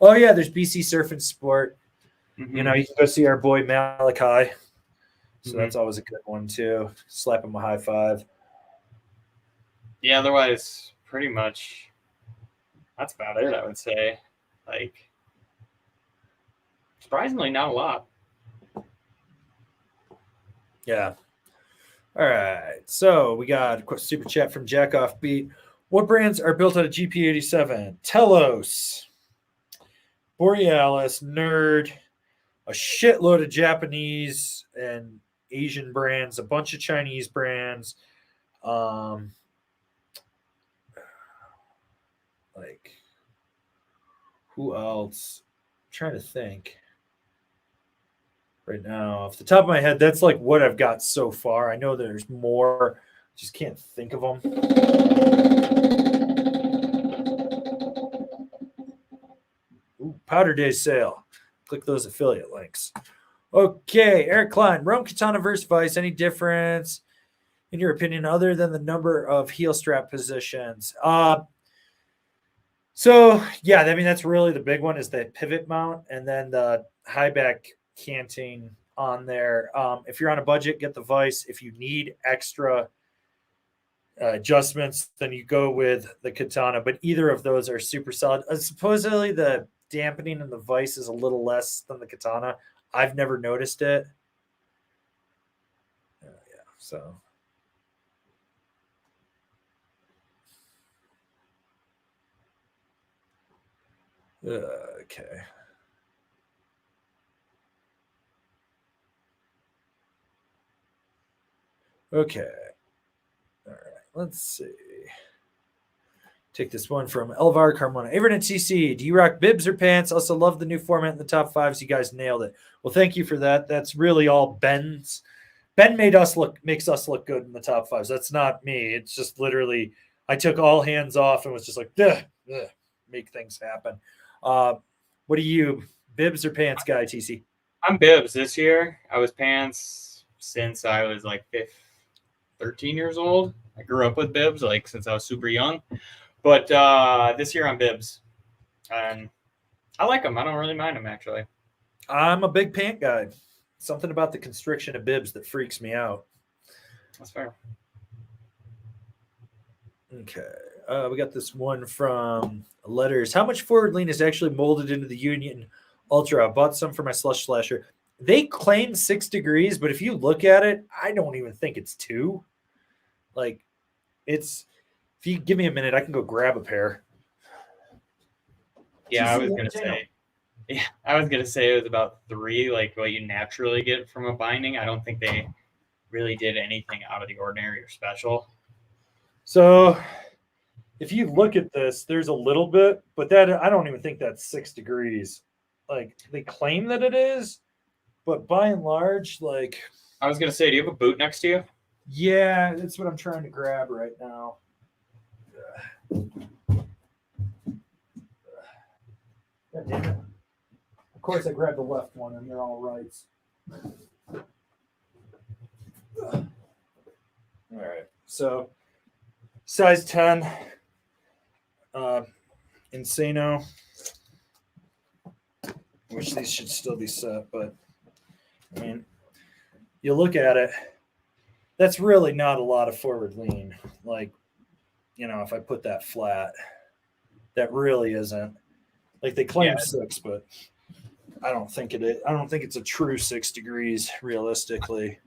Oh, yeah, there's BC Surf and Sport. Mm-hmm. You know, you can go see our boy Malachi. So that's always a good one, too. Slap him a high five. Yeah, otherwise, pretty much, that's about it, I would say. Like, surprisingly, not a lot. Yeah. All right. So we got a quick super chat from Jack Offbeat. What brands are built out of GP87? Telos, Borealis, Nerd, a shitload of Japanese and Asian brands, a bunch of Chinese brands. Like, who else? I'm trying to think. Right now, off the top of my head, that's like what I've got so far. I know there's more, just can't think of them. Ooh, Powder Daze sale. Click those affiliate links. Okay, Eric Klein, Rome Katana versus Vice. Any difference in your opinion other than the number of heel strap positions? So yeah, I mean that's really the big one is the pivot mount and then the high back canting on there. If you're on a budget, get the Vice. If you need extra adjustments, then you go with the Katana. But either of those are super solid. Supposedly the dampening in the Vice is a little less than the Katana. I've never noticed it. Yeah, so. Okay. Okay. All right. Let's see. Take this one from Elvar Carmona. Averton TC, do you rock bibs or pants? Also love the new format in the top fives. You guys nailed it. Well, thank you for that. That's really all Ben's. Ben makes us look good in the top fives. That's not me. It's just literally I took all hands off and was just like, make things happen. What are you, bibs or pants guy, TC? I'm bibs this year. I was pants since I was like 13 years old. I grew up with bibs like since I was super young. But this year I'm bibs. And I like them. I don't really mind them, actually. I'm a big pant guy. Something about the constriction of bibs that freaks me out. That's fair. Okay. We got this one from Letters. How much forward lean is actually molded into the Union Ultra? I bought some for my slush slasher. They claim 6 degrees, but if you look at it, I don't even think it's 2. Like, it's... If you give me a minute, I can go grab a pair. Yeah, I was gonna say it was about 3, like what you naturally get from a binding. I don't think they really did anything out of the ordinary or special. So if you look at this, there's a little bit, but that I don't even think that's 6 degrees. Like they claim that it is, but by and large, like I was gonna say, do you have a boot next to you? Yeah, that's what I'm trying to grab right now. God damn it. Of course, I grabbed the left one, and they're all rights. All right. So, size 10. Insano. I wish these should still be set, but, I mean, you look at it, that's really not a lot of forward lean. Like, you know, if I put that flat, that really isn't. Like they claim 6, but I don't think it is. I don't think it's a true 6 degrees realistically.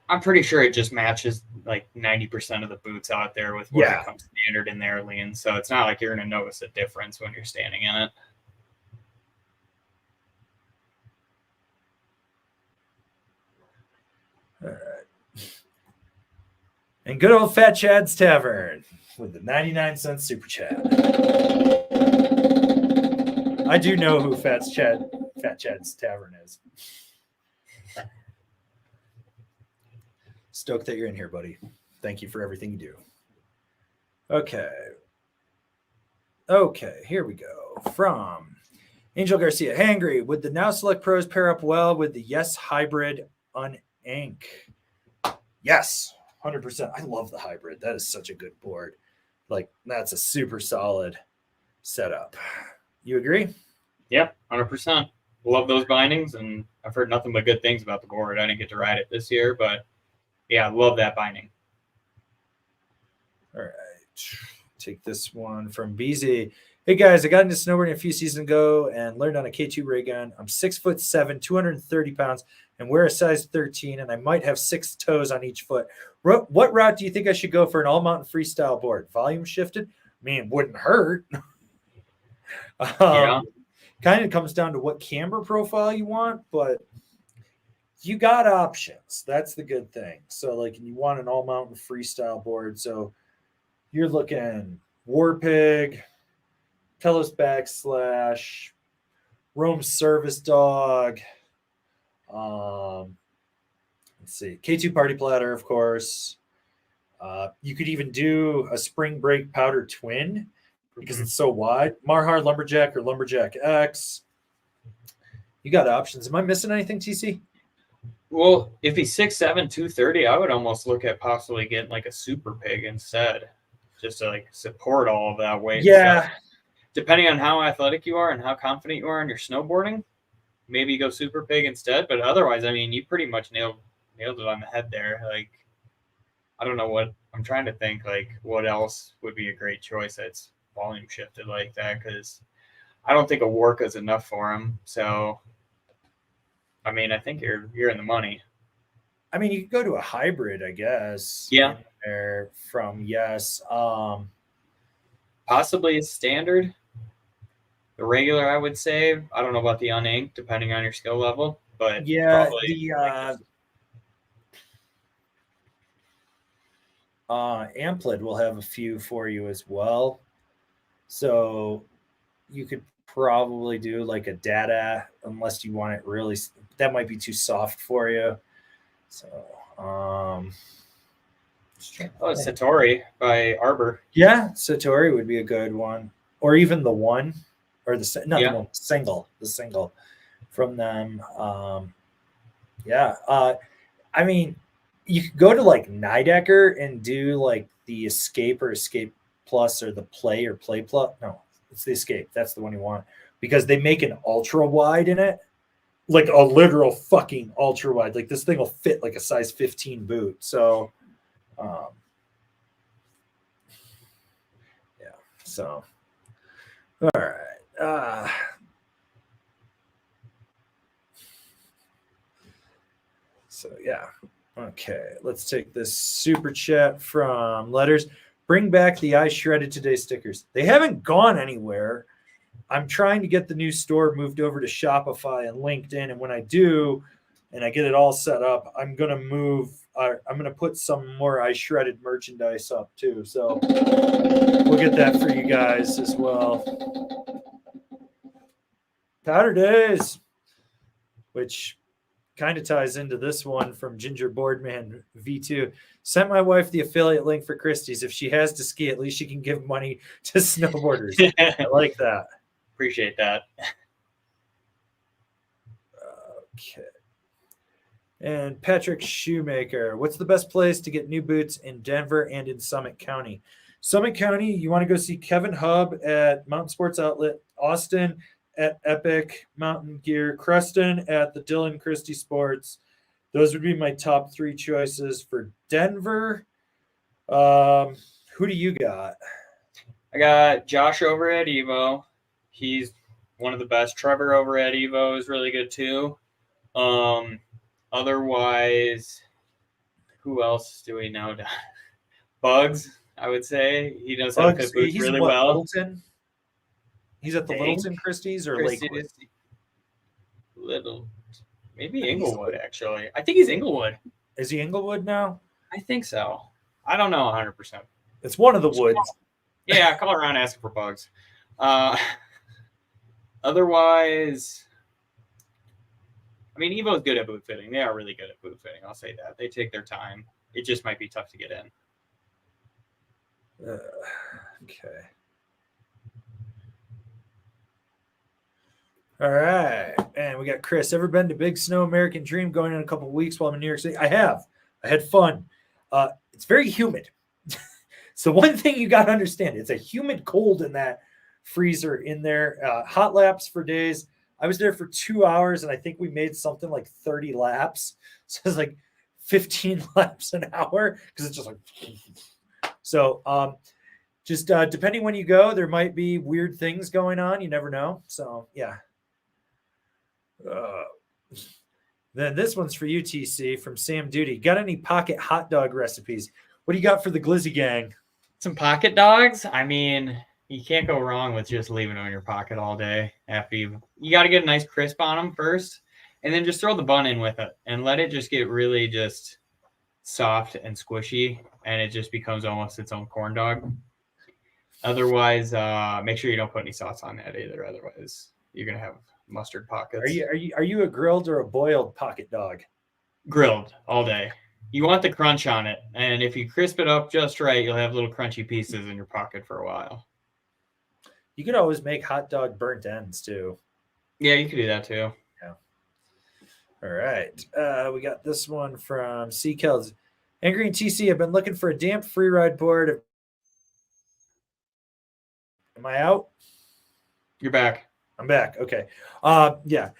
I'm pretty sure it just matches like 90% of the boots out there with what comes standard in there, Lean. So it's not like you're going to notice a difference when you're standing in it. All right. And good old Fat Chad's Tavern with the 99-cent super chat. I do know who Fat Chad's Tavern is. Stoked that you're in here, buddy. Thank you for everything you do. Okay, here we go. From Angel Garcia. Hangry, would the Now Select Pros pair up well with the Yes Hybrid Uninc? Yes, 100%. I love the hybrid. That is such a good board. Like, that's a super solid setup. You agree? Yep, 100%. Love those bindings, and I've heard nothing but good things about the board. I didn't get to ride it this year, but yeah, love that binding. All right. Take this one from BZ. Hey guys, I got into snowboarding a few seasons ago and learned on a K2 ray gun. I'm 6'7", 230 pounds, and wear a size 13, and I might have 6 toes on each foot. What route do you think I should go for an all-mountain freestyle board? Volume shifted? I mean, it wouldn't hurt. Yeah. Kind of comes down to what camber profile you want, but you got options. That's the good thing. So, like, you want an all-mountain freestyle board, so you're looking Warpig, Telos Backslash, Rome Service Dog. Let's see, K2 Party Platter, of course. You could even do a Spring Break Powder Twin because it's so wide. Marhar Lumberjack or Lumberjack X. You got options. Am I missing anything, TC? Well, if he's 6'7", 230, I would almost look at possibly getting like a Super Pig instead, just to like support all of that weight. Yeah. So, depending on how athletic you are and how confident you are in your snowboarding, maybe go Super Pig instead. But otherwise, I mean, you pretty much nailed it on the head there. Like, I don't know what I'm trying to think. Like, what else would be a great choice that's volume shifted like that? Because I don't think a Warka is enough for him. So, I mean, I think you're in the money. I mean, you could go to a hybrid, I guess. Yeah. From Yes. Possibly a standard. The regular, I would say. I don't know about the Uninc, depending on your skill level, but yeah, probably Amplid will have a few for you as well. So you could probably do like a data, unless you want it really. That might be too soft for you. So, Satori by Arbor. Yeah, Satori would be a good one, or even the one, or the single from them. I mean, you could go to like Nidecker and do like the Escape or Escape Plus or the Play or Play Plus. No, it's the Escape. That's the one you want because they make an ultra wide in it, like a literal fucking ultra wide. Like this thing will fit like a size 15 boot. So, So, all right. Okay. Let's take this super chat from Letters. Bring back the I Shredded Today stickers. They haven't gone anywhere. I'm trying to get the new store moved over to Shopify and LinkedIn. And when I do, and I get it all set up, I'm going to put some more I Shredded merchandise up too. So we'll get that for you guys as well. Powder Daze, which kind of ties into this one from Ginger Boardman V2. Sent my wife the affiliate link for Christie's. If she has to ski, at least she can give money to snowboarders. I like that. Appreciate that. Okay. And Patrick Shoemaker, what's the best place to get new boots in Denver and in Summit County? Summit County, you want to go see Kevin Hubb at Mountain Sports Outlet, Austin at Epic Mountain Gear, Creston at the Dylan Christy Sports. Those would be my top 3 choices for Denver. Who do you got? I got Josh over at Evo. He's one of the best. Trevor over at Evo is really good too. Otherwise, who else do we know? Bugs, I would say. He knows how to fit boots really well. Littleton? He's at the Littleton Christie's or Lakewood? Maybe Inglewood, actually. I think he's Inglewood. Is he Inglewood now? I think so. I don't know 100%. It's one of the woods. Yeah, call around asking for Bugs. Otherwise, I mean, Evo's good at boot fitting. They are really good at boot fitting. I'll say that. They take their time. It just might be tough to get in. Okay. All right. And we got Chris. Ever been to Big Snow American Dream going in a couple of weeks while I'm in New York City? I have. I had fun. It's very humid. So one thing you got to understand, it's a humid cold in that freezer in there. Hot laps for days. I was there for 2 hours, and I think we made something like 30 laps. So it's like 15 laps an hour because it's just like – so just depending when you go, there might be weird things going on. You never know. So, yeah. Then this one's for you, TC, from Sam Duty. Got any pocket hot dog recipes? What do you got for the Glizzy gang? Some pocket dogs? I mean, you can't go wrong with just leaving them in your pocket all day. After you got to get a nice crisp on them first, and then just throw the bun in with it and let it just get really just soft and squishy, and it just becomes almost its own corn dog. Otherwise, make sure you don't put any sauce on that either. Otherwise, you're gonna have mustard pockets. Are you a grilled or a boiled pocket dog? Grilled all day. You want the crunch on it, and if you crisp it up just right, you'll have little crunchy pieces in your pocket for a while. You could always make hot dog burnt ends too. Yeah, you could do that too. Yeah. All right. We got this one from C. Kells. Angry and TC, I've been looking for a damp free ride board. Am I out? You're back. I'm back. Okay. Yeah.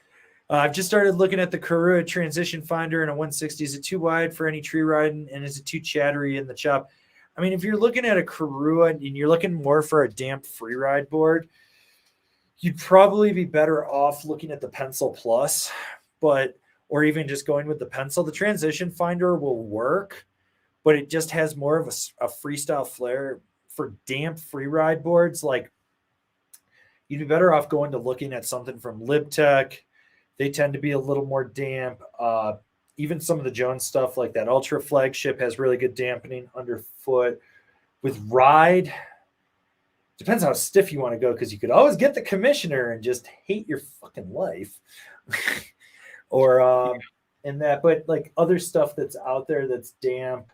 I've just started looking at the Karua transition finder in a 160. Is it too wide for any tree riding, and is it too chattery in the chop? I mean, if you're looking at a Karua and you're looking more for a damp free ride board, you'd probably be better off looking at the Pencil Plus, or even just going with the Pencil. The transition finder will work, but it just has more of a freestyle flair for damp free ride boards. Like, you'd be better off going to looking at something from LibTech. They tend to be a little more damp. Even some of the Jones stuff, like that Ultra Flagship, has really good dampening underfoot. With Ride, depends how stiff you want to go, because you could always get the Commissioner and just hate your fucking life. Or in that, but like other stuff that's out there that's damp.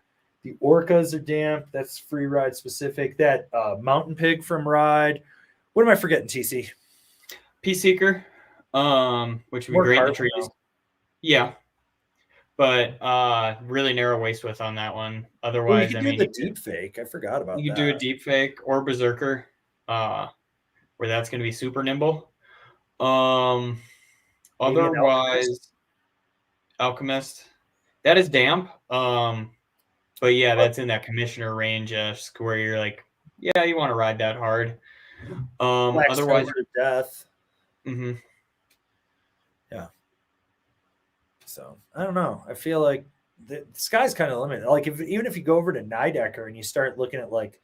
The Orcas are damp. That's free ride specific. That Mountain Pig from Ride. What am I forgetting, TC? Pea Seeker, which would be great in the trees. Yeah. But really narrow waist width on that one. Otherwise, you can do the deep fake. I forgot about that. You can do a deep fake or Berserker, where that's going to be super nimble. Otherwise, Alchemist, that is damp. But yeah, that's in that Commissioner range, where you're like, yeah, you want to ride that hard. Otherwise, death. Mm-hmm. Yeah. So I don't know. I feel like the sky's kind of limited. Like even if you go over to Nidecker and you start looking at like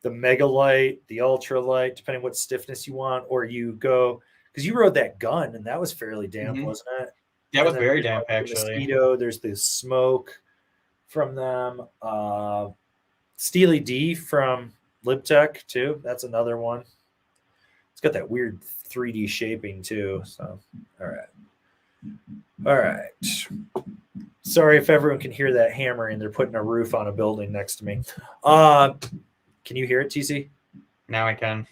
the Mega Light, the Ultra Light, depending what stiffness you want, or you go, because you rode that gun and that was fairly damp, wasn't it? That was very damp, actually. Mosquito, there's the Smoke from them. Steely D from LibTech too. That's another one. It's got that weird 3D shaping too. So, all right. Sorry if everyone can hear that hammering. They're putting a roof on a building next to me. Can you hear it, TC? Now I can.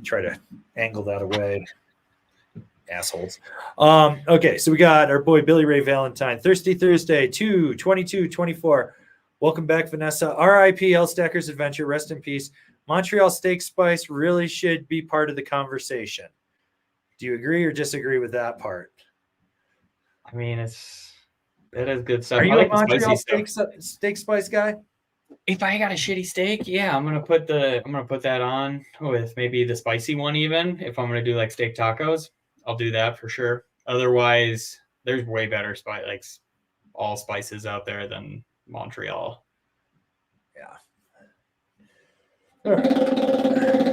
Try to angle that away. Assholes. Okay, so we got our boy Billy Ray Valentine. Thirsty Thursday, 2/22/24. Welcome back, Vanessa. RIP L-Stacker's Adventure. Rest in peace. Montreal Steak Spice really should be part of the conversation. Do you agree or disagree with that part? I mean, it is good stuff. Are you a Montreal steak spice guy? If I got a shitty steak, yeah, I'm gonna put that on with maybe the spicy one. Even if I'm gonna do like steak tacos, I'll do that for sure. Otherwise, there's way better all spices out there than Montreal. Yeah. All right.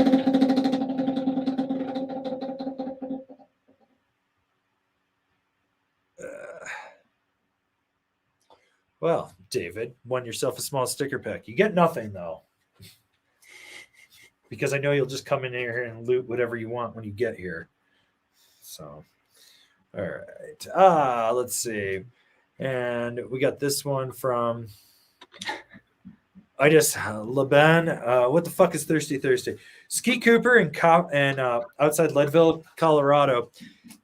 Well, David, won yourself a small sticker pack. You get nothing though, because I know you'll just come in here and loot whatever you want when you get here. So, all right. Let's see. And we got this one from Laban. What the fuck is Thirsty Thursday? Ski Cooper and outside Leadville, Colorado,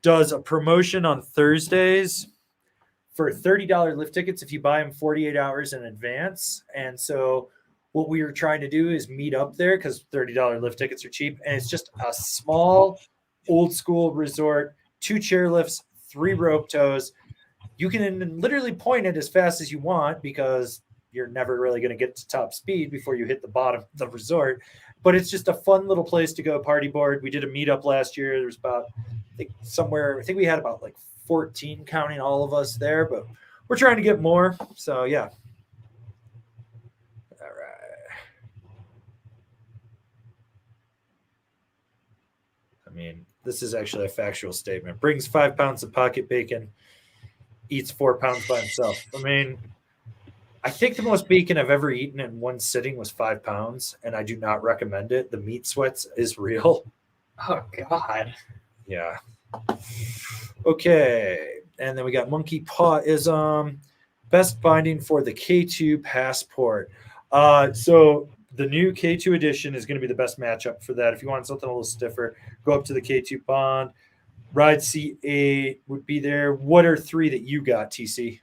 does a promotion on Thursdays for $30 lift tickets if you buy them 48 hours in advance. And so what we were trying to do is meet up there because $30 lift tickets are cheap. And it's just a small, old school resort, 2 chairlifts, 3 rope tows. You can literally point it as fast as you want because you're never really going to get to top speed before you hit the bottom of the resort. But it's just a fun little place to go party board. We did a meetup last year. There was about, I think we had about like 14 counting all of us there, but we're trying to get more. So yeah. All right. I mean, this is actually a factual statement. Brings 5 pounds of pocket bacon, eats 4 pounds by himself. I mean, I think the most bacon I've ever eaten in one sitting was 5 pounds, and I do not recommend it. The meat sweats is real. Oh God. Yeah. Okay. And then we got Monkey Pawism. Best binding for the K2 Passport. So the new K2 edition is going to be the best matchup for that. If you want something a little stiffer, go up to the K2 Bond. Ride C8 would be there. What are 3 that you got, TC?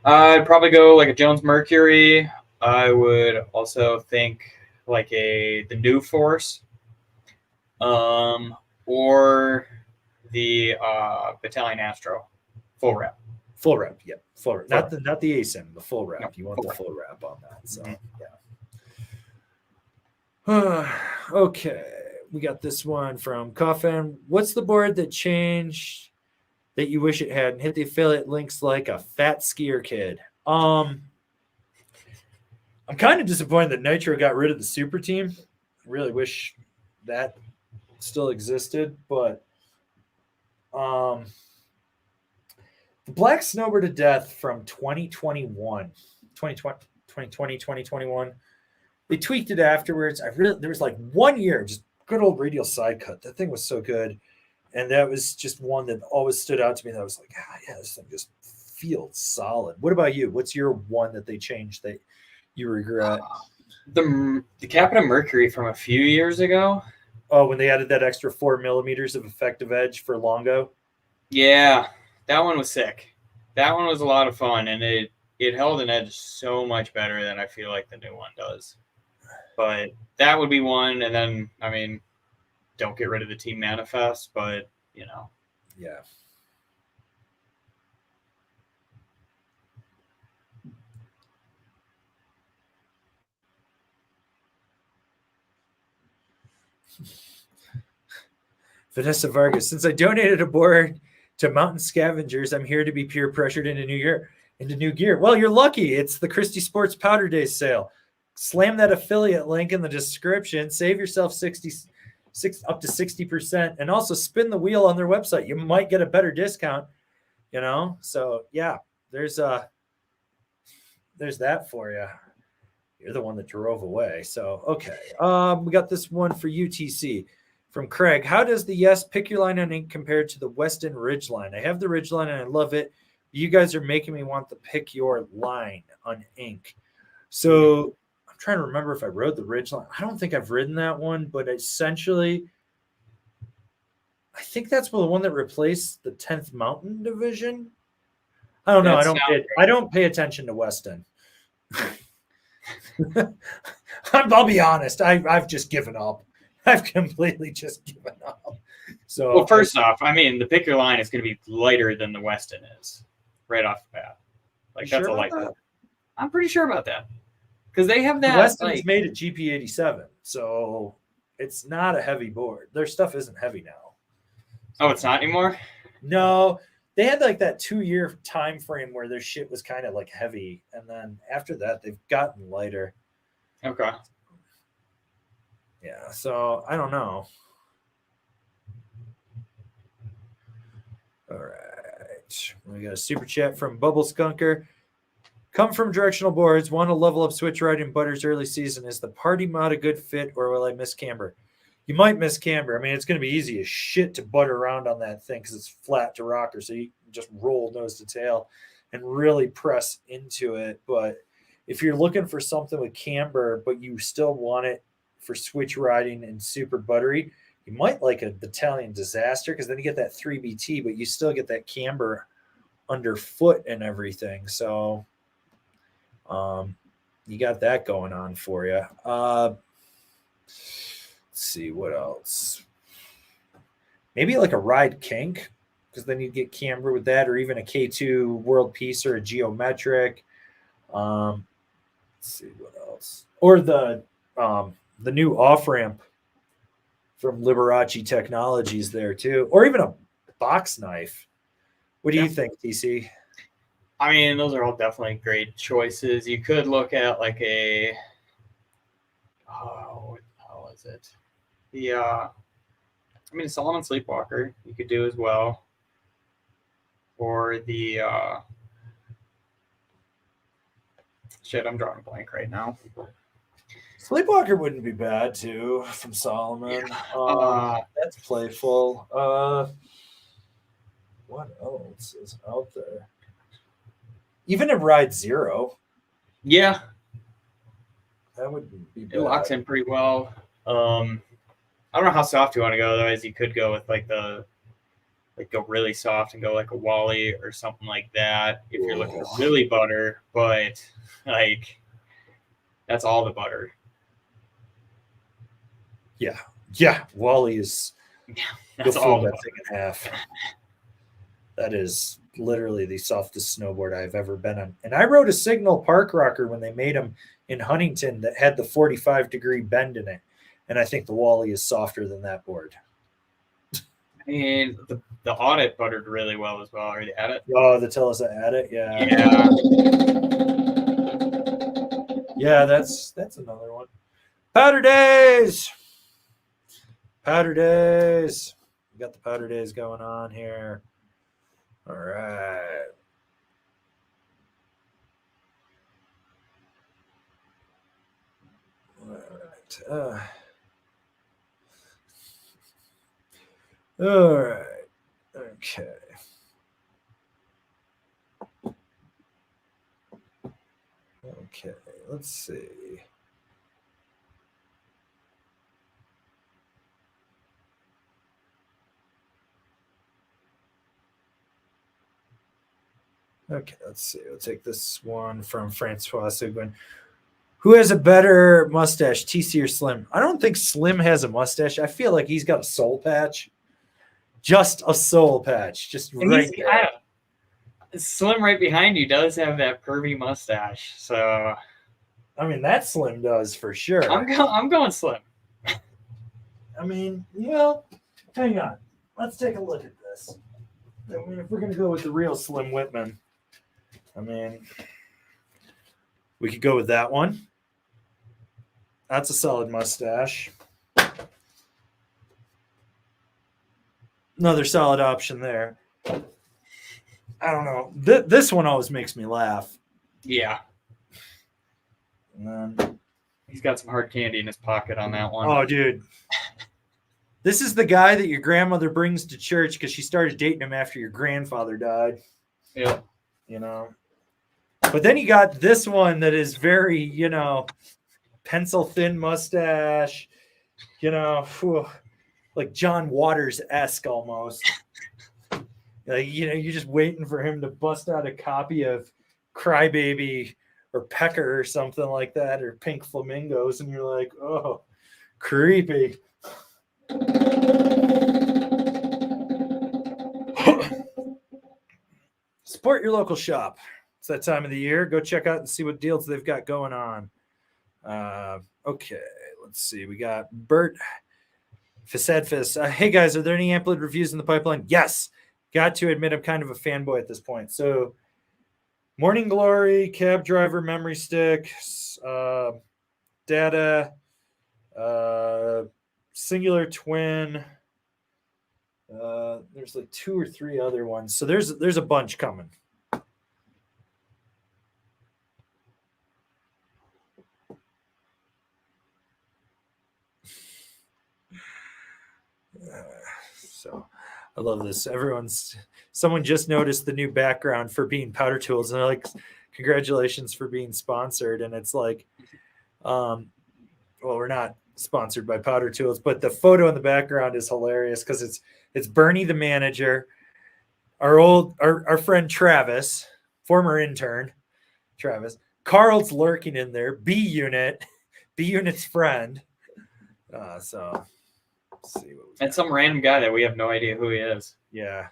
I'd probably go like a Jones Mercury. I would also think like the New Force. Or the Battalion Astro full wrap. Full wrap, yeah. Full wrap. Not the ASIM, the full wrap. No, you want the full wrap on that. So yeah. Okay. We got this one from Coffin. What's the board that changed that you wish it had and hit the affiliate links like a fat skier kid? I'm kind of disappointed that Nitro got rid of the super team. I really wish that still existed, but the Black Snowboard to Death from 2021, they tweaked it afterwards. There was like 1 year, just good old radial side cut. That thing was so good. And that was just one that always stood out to me. That I was like, yeah, this thing just feels solid. What about you? What's your one that they changed that you regret? The Captain Mercury from a few years ago. Oh, when they added that extra 4 millimeters of effective edge for Longo? Yeah, that one was sick. That one was a lot of fun, and it held an edge so much better than I feel like the new one does. But that would be one, and then, I mean, don't get rid of the Team Manifest, but, you know. Yeah. Vanessa Vargas, since I donated a board to Mountain Scavengers, I'm here to be peer pressured into new gear. Well, you're lucky. It's the Christy Sports Powder Daze sale. Slam that affiliate link in the description. Save yourself up to 60%, and also spin the wheel on their website. You might get a better discount, you know? So yeah, there's that for you. You're the one that drove away. So, okay. We got this one for UTC from Craig. How does the Yes Pick Your Line Uninc compare to the Weston Ridgeline? I have the Ridgeline and I love it. You guys are making me want the Pick Your Line Uninc. So I'm trying to remember if I rode the Ridgeline. I don't think I've ridden that one, but essentially, I think that's the one that replaced the 10th Mountain Division. I don't know. I don't pay attention to Weston. I'll be honest. I've just given up. I've completely just given up. So, well, first off, I mean, the Pick Your Line is going to be lighter than the Weston is, right off the bat. Like, that's a light. I'm pretty sure about that. Because they have that. Weston's made a GP87, so it's not a heavy board. Their stuff isn't heavy now. Oh, it's not anymore? No, they had like that 2-year time frame where their shit was kind of like heavy, and then after that they've gotten lighter. Okay. Yeah, so I don't know. All right, we got a super chat from Bubble Skunker. Come from directional boards. Want to level up switch riding butters early season. Is the party mod a good fit, or will I miss camber? You might miss camber. I mean, it's going to be easy as shit to butter around on that thing because it's flat to rocker, so you can just roll nose to tail and really press into it. But if you're looking for something with camber, but you still want it for switch riding and super buttery, you might like a Battalion Disaster because then you get that 3BT, but you still get that camber underfoot and everything. So you got that going on for you. Let's see what else. Maybe like a Ride Kink, because then you get camber with that, or even a K2 World Peace or a Geometric. Let's see what else. Or the new off ramp from Liberace Technologies there too, or even a box knife. What do you think, TC? I mean, those are all definitely great choices. You could look at like a, what the hell is it? I mean, Solomon Sleepwalker you could do as well. Or the, shit, I'm drawing a blank right now. Sleepwalker wouldn't be bad too from Solomon. That's playful. What else is out there? Even a Ride Zero. Yeah. That would be bad. It locks in pretty well. I don't know how soft you want to go. Otherwise, you could go with go really soft and go like a Wally or something like that if you're looking for really butter. But like, that's all the butter. Yeah. Wally is. That's all that thing in half. That is literally the softest snowboard I've ever been on. And I rode a Signal Park Rocker when they made them in Huntington that had the 45-degree bend in it. And I think the Wally is softer than that board. And the Audit buttered really well as well. Or the Adit? Oh, the Telesa Adit? Yeah. Yeah, that's another one. Powder Daze! Powder Daze. We got the Powder Daze going on here. All right. All right. Okay. Okay. Let's see. Okay, let's see. We'll take this one from Francois Seguin. Who has a better mustache, TC or Slim? I don't think Slim has a mustache. I feel like he's got a soul patch. Just a soul patch. Just right there. Slim right behind you does have that pervy mustache. So, I mean, that Slim does for sure. I'm going Slim. I mean, well, hang on. Let's take a look at this. I mean, if we're going to go with the real Slim Whitman, I mean, we could go with that one. That's a solid mustache. Another solid option there. I don't know. This one always makes me laugh. Yeah. And then, he's got some hard candy in his pocket on that one. Oh, dude. This is the guy that your grandmother brings to church because she started dating him after your grandfather died. Yeah. You know. But then you got this one that is very, pencil thin mustache, like John Waters-esque almost. Like, you're just waiting for him to bust out a copy of Crybaby or Pecker or something like that, or Pink Flamingos, and you're like, oh, creepy. Support your local shop. It's that time of the year. Go check out and see what deals they've got going on. Okay, let's see. We got Bert Fisadfis. Hey guys, are there any Amplid reviews in the pipeline? Yes. Got to admit, I'm kind of a fanboy at this point. So, Morning Glory, Cab Driver, Memory Stick, Data, Singular Twin. There's like 2 or 3 other ones. So there's a bunch coming. So I love this. Someone just noticed the new background for being Powder Tools, and they're like, congratulations for being sponsored. And it's like, well, we're not sponsored by Powder Tools, but the photo in the background is hilarious because it's Bernie the manager, our friend Travis, former intern Travis. Carl's lurking in there, B Unit's friend. So let's see what and some random guy that we have no idea who he is. Yeah.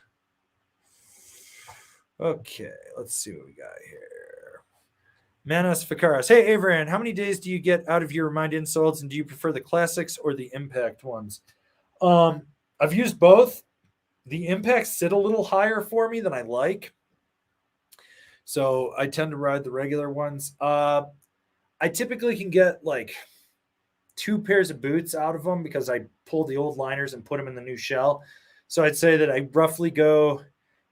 Okay, let's see what we got here. Manos Fikaras. Hey, Avran, how many days do you get out of your Remind insoles, and do you prefer the classics or the impact ones? I've used both. The impacts sit a little higher for me than I like, so I tend to ride the regular ones. I typically can get like 2 pairs of boots out of them because I pulled the old liners and put them in the new shell. So I'd say that I roughly go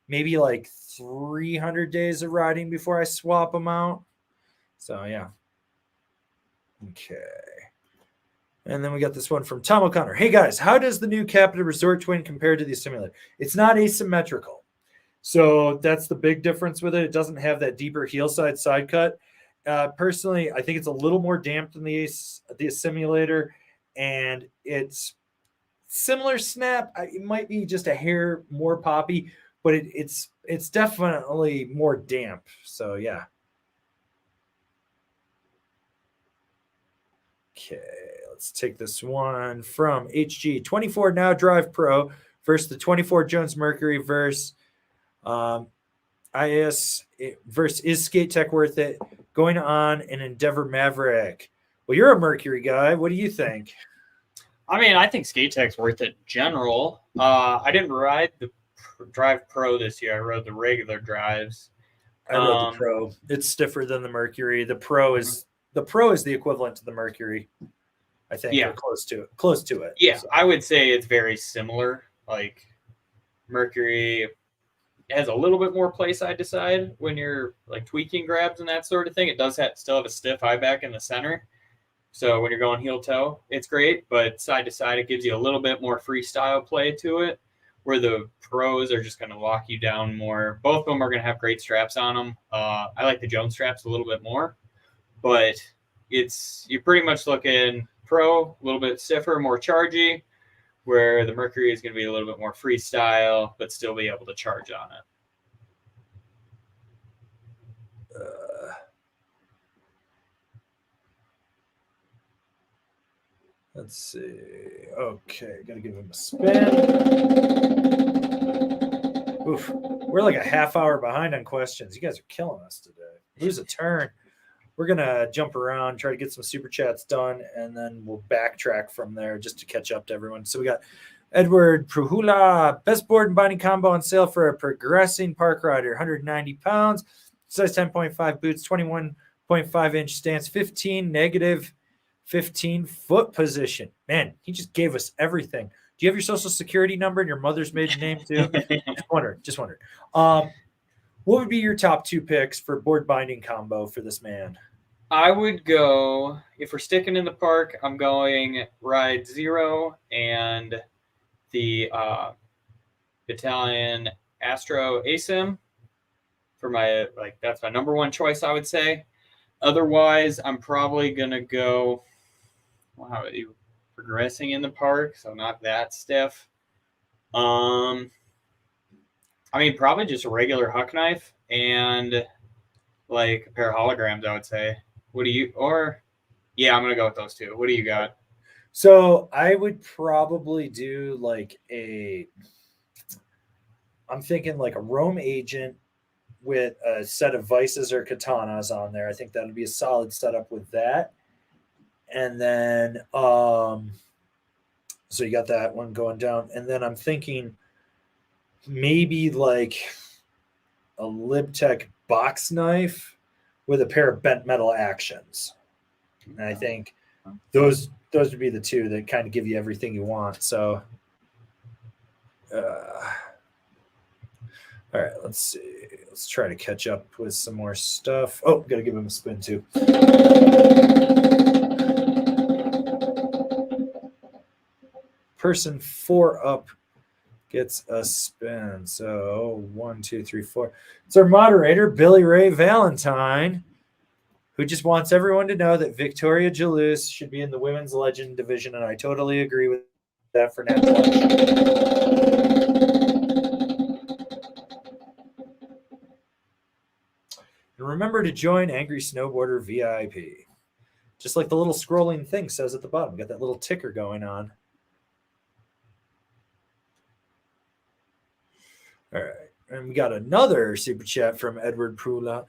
maybe like 300 days of riding before I swap them out. So yeah. Okay. And then we got this one from Tom O'Connor. Hey guys, how does the new Capita Resort Twin compare to the Assimilator? It's not asymmetrical. So that's the big difference with it. It doesn't have that deeper heel side cut. Personally, I think it's a little more damp than the Assimilator, and it's similar snap. It might be just a hair more poppy, but it's definitely more damp. So yeah. Okay, let's take this one from HG 24 Now Drive Pro versus the 24 Jones Mercury versus IS versus Is Skate Tech worth it? Going on an Endeavor Maverick. Well, you're a Mercury guy. What do you think? I mean, I think Skate Tech's worth it general. I didn't ride the Drive Pro this year. I rode the regular drives. I rode the Pro. It's stiffer than the Mercury. The Pro is the equivalent to the Mercury, I think. Yeah. Or close to it. Yeah, so I would say it's very similar. Like Mercury has a little bit more play side to side when you're like tweaking grabs and that sort of thing. It does still have a stiff high back in the center. So when you're going heel toe, it's great, but side to side, it gives you a little bit more freestyle play to it, where the Pros are just going to lock you down more. Both of them are going to have great straps on them. I like the Jones straps a little bit more, but you're pretty much looking Pro, a little bit stiffer, more chargy, where the Mercury is going to be a little bit more freestyle, but still be able to charge on it. Let's see. Okay, gotta give him a spin. Oof, we're like a half hour behind on questions. You guys are killing us today. Lose a turn. We're gonna jump around, try to get some super chats done, and then we'll backtrack from there just to catch up to everyone. So we got Edward Pruhula, best board and binding combo on sale for a progressing park rider, 190 pounds, size 10.5 boots, 21.5 inch stance, 15 foot position. Man, he just gave us everything. Do you have your social security number and your mother's maiden name too? Just wondered. What would be your top 2 picks for board binding combo for this man? I would go, if we're sticking in the park, I'm going Ride Zero and the Italian Astro ASIM for my, that's my number 1 choice, I would say. Otherwise, I'm probably going to go, how are you progressing in the park? So not that stiff. I mean, probably just a regular huck knife and like a pair of holograms, I would say. I'm going to go with those 2. What do you got? So I would probably do I'm thinking like a Rome Agent with a set of vices or katanas on there. I think that would be a solid setup with that. And then, so you got that one going down. And then I'm thinking maybe like a LibTech box knife with a pair of bent metal actions. And I think those would be the two that kind of give you everything you want. So, all right, let's see. Let's try to catch up with some more stuff. Oh, got to give him a spin too. Person 4 up gets a spin. So 1, 2, 3, 4. It's our moderator, Billy Ray Valentine, who just wants everyone to know that Victoria Jalous should be in the women's legend division, and I totally agree with that for now. And remember to join Angry Snowboarder VIP. Just like the little scrolling thing says at the bottom. We got that little ticker going on. All right. And we got another super chat from Edward Prula.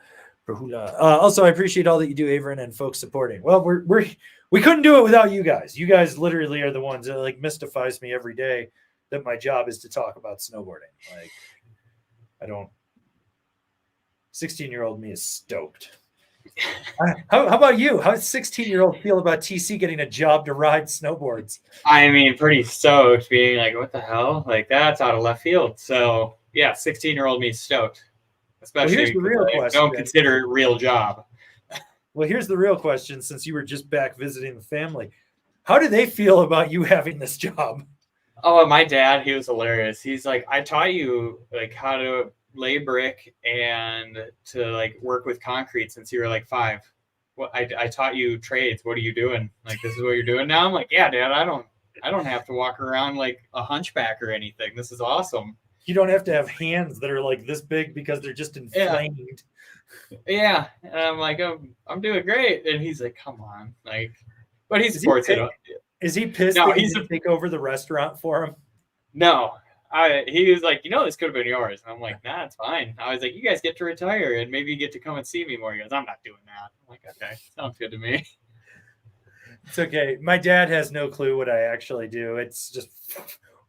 Also, I appreciate all that you do, Averin, and folks supporting. Well, we couldn't do it without you guys. You guys literally are the ones that like mystifies me every day that my job is to talk about snowboarding. Like, I don't. 16-year-old me is stoked. How about you? How does 16-year-old feel about TC getting a job to ride snowboards? I mean, pretty stoked, being like, what the hell? Like, that's out of left field. So, yeah, 16-year-old me is stoked. Especially here's the real question. Don't consider it a real job. Well, here's the real question, since you were just back visiting the family. How do they feel about you having this job? Oh, my dad, he was hilarious. He's like, I taught you like how to lay brick and to like work with concrete since you were like 5. Well, I taught you trades. What are you doing? Like, this is what you're doing now? I'm like, yeah, Dad, I don't have to walk around like a hunchback or anything. This is awesome. You don't have to have hands that are like this big because they're just inflamed. Yeah. And I'm like, I'm doing great. And he's like, come on. Like, but he supports it. Is he pissed that he didn't take over the restaurant for him? No. He was like, this could have been yours. And I'm like, nah, it's fine. I was like, you guys get to retire and maybe you get to come and see me more. He goes, I'm not doing that. I'm like, okay, sounds good to me. It's okay. My dad has no clue what I actually do. It's just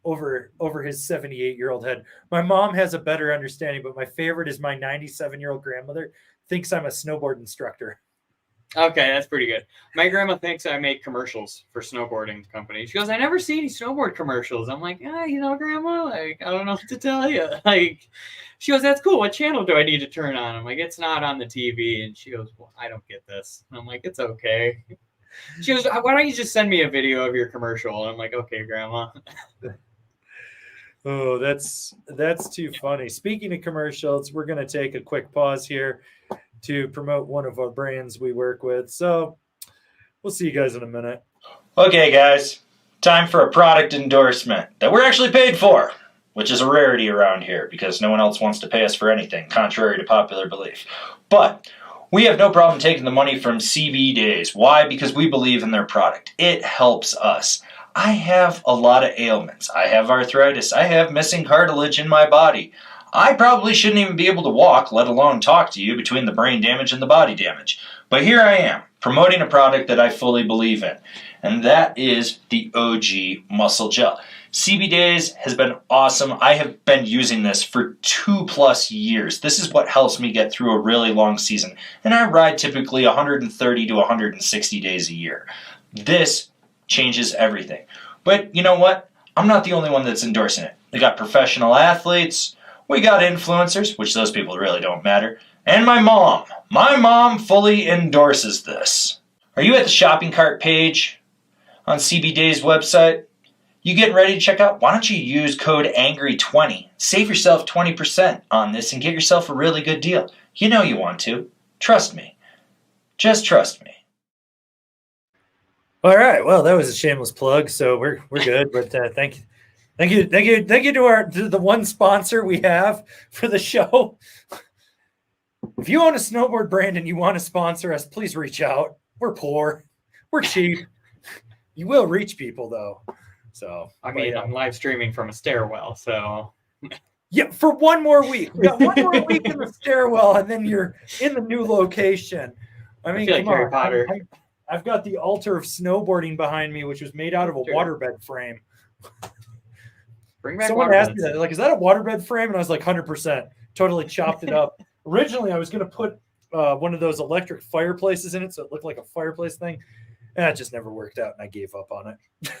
over his 78-year-old head. My mom has a better understanding, but my favorite is my 97-year-old grandmother thinks I'm a snowboard instructor. Okay, that's pretty good. My grandma thinks I make commercials for snowboarding companies. She goes, I never see any snowboard commercials. I'm like, Grandma, like, I don't know what to tell you. Like, she goes, that's cool. What channel do I need to turn on? I'm like, it's not on the TV. And she goes, well, I don't get this. And I'm like, it's okay. She goes, why don't you just send me a video of your commercial? And I'm like, okay, Grandma. Oh, that's too funny. Speaking of commercials, we're going to take a quick pause here to promote one of our brands we work with. So we'll see you guys in a minute. Okay, guys, time for a product endorsement that we're actually paid for, which is a rarity around here because no one else wants to pay us for anything, contrary to popular belief. But we have no problem taking the money from CB Daze. Why? Because we believe in their product. It helps us. I have a lot of ailments. I have arthritis. I have missing cartilage in my body. I probably shouldn't even be able to walk, let alone talk to you between the brain damage and the body damage. But here I am, promoting a product that I fully believe in, and that is the OG Muscle Gel. CB Daze has been awesome. I have been using this for 2+ years. This is what helps me get through a really long season, and I ride typically 130 to 160 days a year. This changes everything. But you know what? I'm not the only one that's endorsing it. We got professional athletes, we got influencers, which those people really don't matter, and my mom. My mom fully endorses this. Are you at the shopping cart page on CB Daze website? You getting ready to check out? Why don't you use code ANGRY20? Save yourself 20% on this and get yourself a really good deal. You know you want to. Trust me. Just trust me. All right. Well, that was a shameless plug, so we're good. But thank you to the one sponsor we have for the show. If you own a snowboard brand and you want to sponsor us, please reach out. We're poor. We're cheap. You will reach people though. So I mean, I'm live streaming from a stairwell, so yeah, for one more week. We got one more week in the stairwell, and then you're in the new location. I mean, I feel like Harry Potter. I've got the altar of snowboarding behind me, which was made out of a waterbed frame. Bring back Someone asked me waterbeds. that, like, is that a waterbed frame? And I was like, 100%. Totally chopped it up. Originally, I was going to put one of those electric fireplaces in it, so it looked like a fireplace thing. And that just never worked out, and I gave up on it.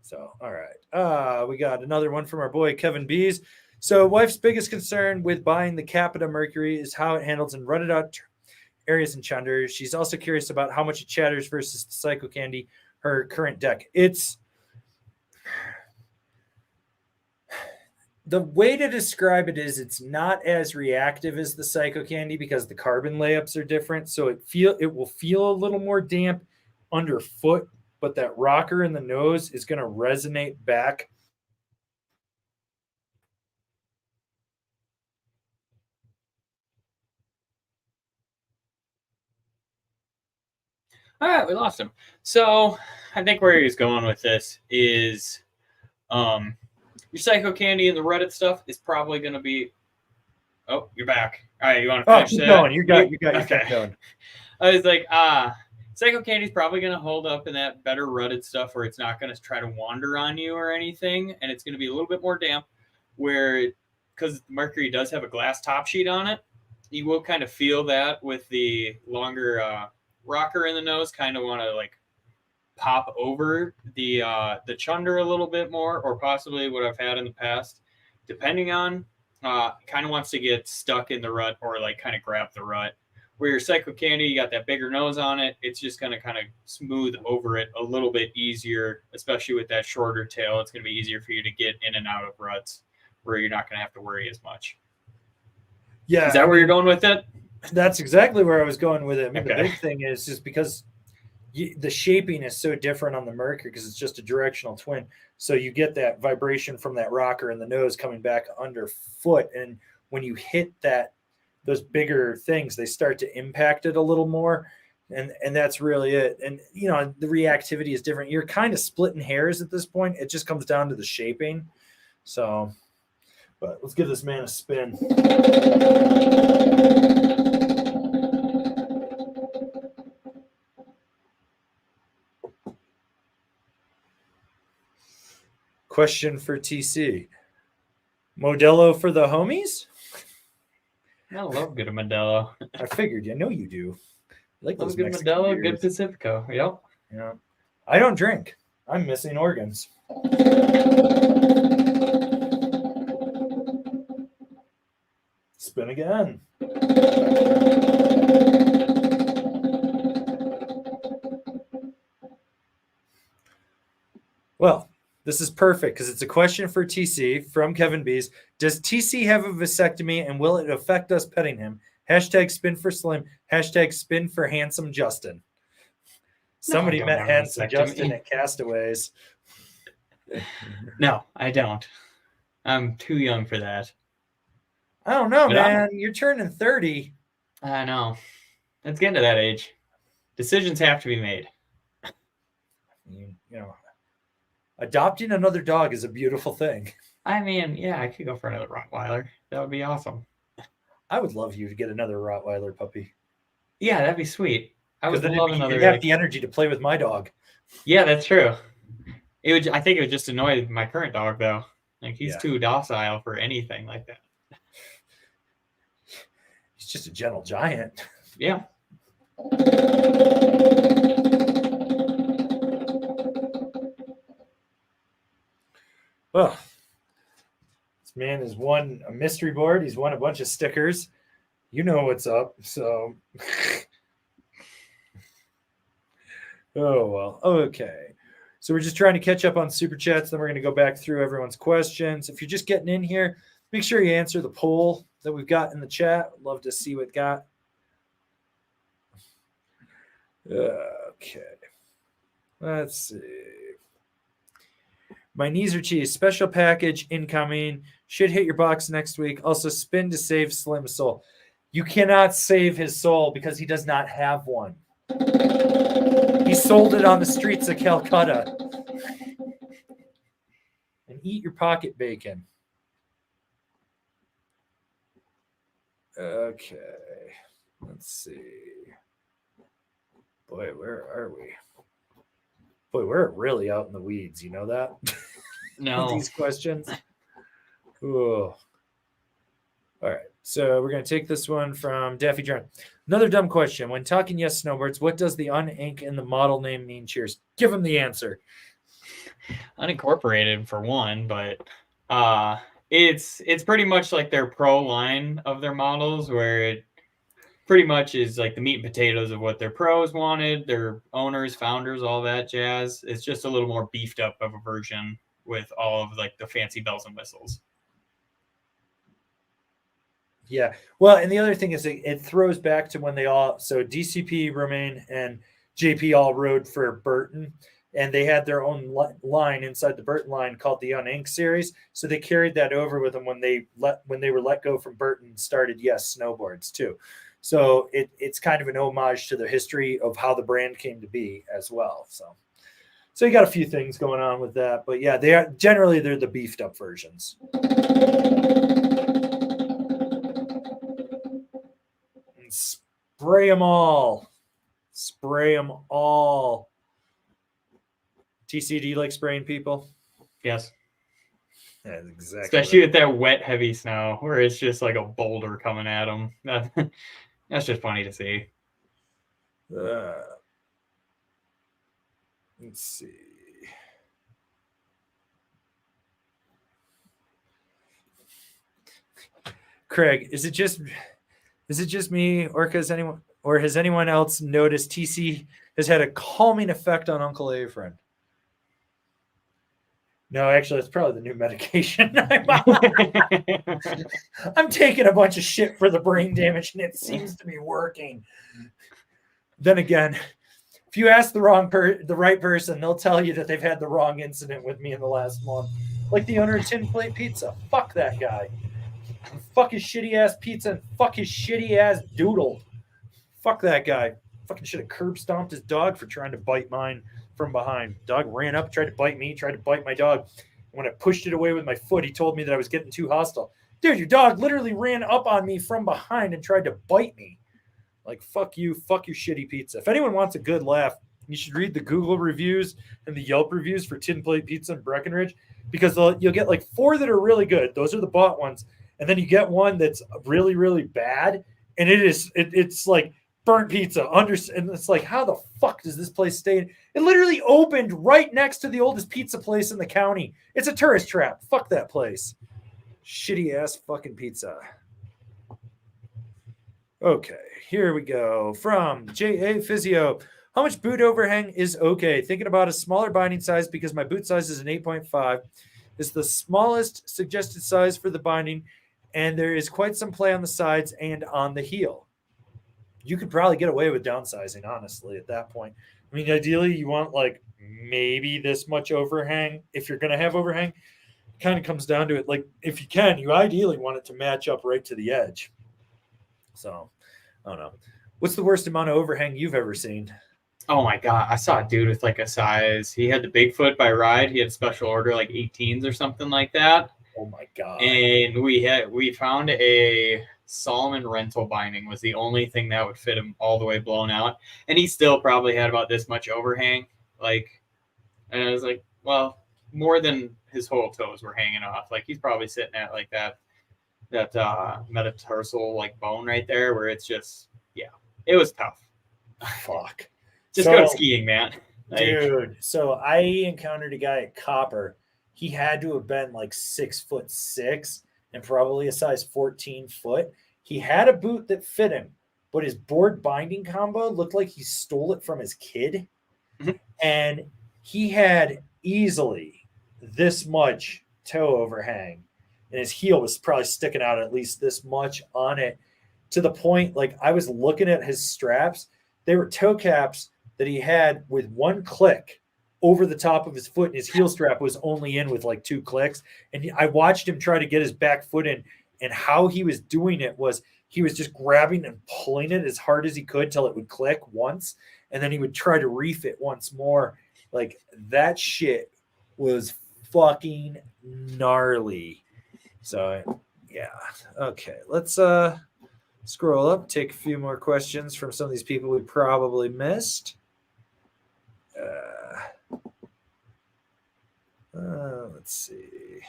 So, all right. We got another one from our boy, Kevin Bees. So, wife's biggest concern with buying the Capita Mercury is how it handles in rutted out areas and chunder. She's also curious about how much it chatters versus the Psycho Candy, her current deck. It's the way to describe it is it's not as reactive as the Psycho Candy because the carbon layups are different. So it will feel a little more damp underfoot, but that rocker in the nose is going to resonate back. All right, we lost him. So I think where he's going with this is your Psycho Candy and the Reddit stuff is probably going to be. Oh, you're back. All right, you want to finish keep that? going. You got your okay. going. I was like, Psycho Candy's probably going to hold up in that better rutted stuff where it's not going to try to wander on you or anything, and it's going to be a little bit more damp. Where, because Mercury does have a glass top sheet on it, you will kind of feel that with the longer rocker in the nose. Kind of want to like pop over the chunder a little bit more, or possibly what I've had in the past, depending on. Kind of wants to get stuck in the rut or like kind of grab the rut. Where your Psycho Candy, you got that bigger nose on it. It's just going to kind of smooth over it a little bit easier, especially with that shorter tail. It's going to be easier for you to get in and out of ruts where you're not going to have to worry as much. Yeah. Is that where you're going with it? That's exactly where I was going with it. I mean, Okay. The big thing is just because the shaping is so different on the Mercury because it's just a directional twin. So you get that vibration from that rocker in the nose coming back underfoot. And when you hit those bigger things, they start to impact it a little more. And that's really it. And, you know, the reactivity is different. You're kind of splitting hairs at this point. It just comes down to the shaping. So, but let's give this man a spin. Question for TC. Modelo for the homies? I love good Modelo. I figured. I know you do. You like Love those good Mexican Modelo, beers. good Pacifico. Yep. Yeah. I don't drink. I'm missing organs. Spin again. Well, this is perfect because it's a question for TC from Kevin Bees. Does TC have a vasectomy and will it affect us petting him? Hashtag spin for Slim. Hashtag spin for handsome Justin. Somebody met handsome Justin at Castaways. No, I don't. I'm too young for that. I don't know, man. You're turning 30. I know. It's getting to that age. Decisions have to be made. You know, adopting another dog is a beautiful thing. I mean, yeah, I could go for another Rottweiler. That would be awesome. I would love you to get another Rottweiler puppy. Yeah, that'd be sweet. I would love another. You'd have the energy to play with my dog. Yeah, that's true. It would. I think it would just annoy my current dog, though. Like he's too docile for anything like that. He's just a gentle giant. Yeah. Well, this man has won a mystery board. He's won a bunch of stickers. You know what's up. So, oh, well. Okay. So we're just trying to catch up on Super Chats. Then we're going to go back through everyone's questions. If you're just getting in here, make sure you answer the poll that we've got in the chat. Love to see what got. Okay. Let's see. My knees are cheese. Special package incoming. Should hit your box next week. Also, spin to save Slim's soul. You cannot save his soul because he does not have one. He sold it on the streets of Calcutta. And eat your pocket bacon. Okay. Let's see. Boy, where are we? Boy, we're really out in the weeds. You know that? No. These questions. Cool. All right. So we're going to take this one from Daffy John. Another dumb question. When talking yes snowboards, what does the Uninc in the model name mean? Cheers. Give him the answer. Unincorporated for one, but it's pretty much like their pro line of their models, where it pretty much is like the meat and potatoes of what their pros wanted, their owners, founders, all that jazz. It's just a little more beefed up of a version with all of like the fancy bells and whistles. Yeah. Well, and the other thing is it throws back to when they all, so DCP, Romain, and JP all rode for Burton, and they had their own line inside the Burton line called the Uninc series. So they carried that over with them when they were let go from Burton and started Yes Snowboards too. So it's kind of an homage to the history of how the brand came to be as well. So you got a few things going on with that, but yeah, they're the beefed up versions. And spray them all. Spray them all. TC, do you like spraying people? Yes. That's exactly. Especially with that wet, heavy snow, where it's just like a boulder coming at them. That's just funny to see. Let's see. Craig, is it just me, or has anyone else noticed TC has had a calming effect on Uncle A-Friend? No, actually, it's probably the new medication. I'm taking a bunch of shit for the brain damage, and it seems to be working. Then again, if you ask the right person, they'll tell you that they've had the wrong incident with me in the last month. Like the owner of Tin Plate Pizza. Fuck that guy. And fuck his shitty ass pizza and fuck his shitty ass doodle. Fuck that guy. Fucking should have curb stomped his dog for trying to bite mine from behind. Dog ran up, tried to bite me, tried to bite my dog. When I pushed it away with my foot, he told me that I was getting too hostile. Dude, your dog literally ran up on me from behind and tried to bite me. Like, fuck you, fuck your shitty pizza. If anyone wants a good laugh, you should read the Google reviews and the Yelp reviews for Tin Plate Pizza in Breckenridge, because you'll get like 4 that are really good. Those are the bought ones. And then you get one that's really, really bad. And it's like burnt pizza. And it's like, how the fuck does this place stay? It literally opened right next to the oldest pizza place in the county. It's a tourist trap. Fuck that place. Shitty ass fucking pizza. Okay, here we go. From J.A. Physio. How much boot overhang is okay? Thinking about a smaller binding size because my boot size is an 8.5. It's the smallest suggested size for the binding, and there is quite some play on the sides and on the heel. You could probably get away with downsizing, honestly, at that point. I mean, ideally, you want like maybe this much overhang. If you're going to have overhang, it kind of comes down to it. Like, if you can, you ideally want it to match up right to the edge. So, I don't know. What's the worst amount of overhang you've ever seen? Oh my God. I saw a dude with like a size. He had the Bigfoot by Ride. He had special order like 18s or something like that. Oh my God. And we found a Solomon rental binding was the only thing that would fit him all the way blown out. And he still probably had about this much overhang. Like, and I was like, well, more than his whole toes were hanging off. Like, he's probably sitting at like that metatarsal like bone right there, where it's just, yeah, it was tough. Fuck. Just go to skiing, man. Like, dude, so I encountered a guy at Copper. He had to have been like 6'6" and probably a size 14 foot. He had a boot that fit him, but his board binding combo looked like he stole it from his kid. And he had easily this much toe overhang, and his heel was probably sticking out at least this much on it, to the point, like, I was looking at his straps. They were toe caps that he had with one click over the top of his foot, and his heel strap was only in with like 2 clicks. And I watched him try to get his back foot in, and how he was doing it was he was just grabbing and pulling it as hard as he could till it would click once, and then he would try to refit once more. Like, that shit was fucking gnarly. So yeah. Okay, let's scroll up, take a few more questions from some of these people we probably missed. Let's see.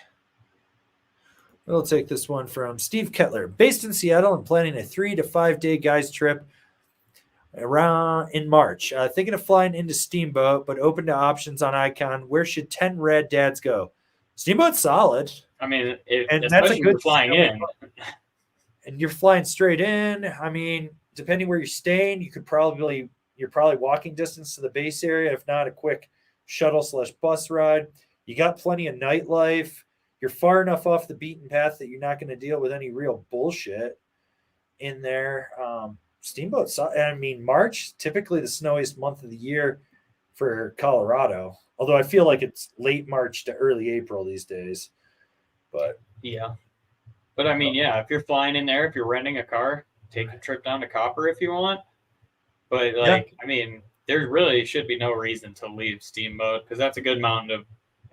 We'll take this one from Steve Kettler. Based in Seattle and planning a 3 to 5 day guys trip around in March. Thinking of flying into Steamboat, but open to options on Icon. Where should 10 rad dads go? Steamboat's solid. I mean, And especially that's a if you're good flying in. And you're flying straight in. I mean, depending where you're staying, you're probably walking distance to the base area, if not a quick shuttle/bus ride. You got plenty of nightlife. You're far enough off the beaten path that you're not going to deal with any real bullshit in there. Steamboat, I mean, March, typically the snowiest month of the year for Colorado. Although I feel like it's late March to early April these days. But yeah. But I mean, yeah, if you're flying in there, if you're renting a car, take a trip down to Copper if you want. But like, I mean, there really should be no reason to leave Steamboat because that's a good mountain to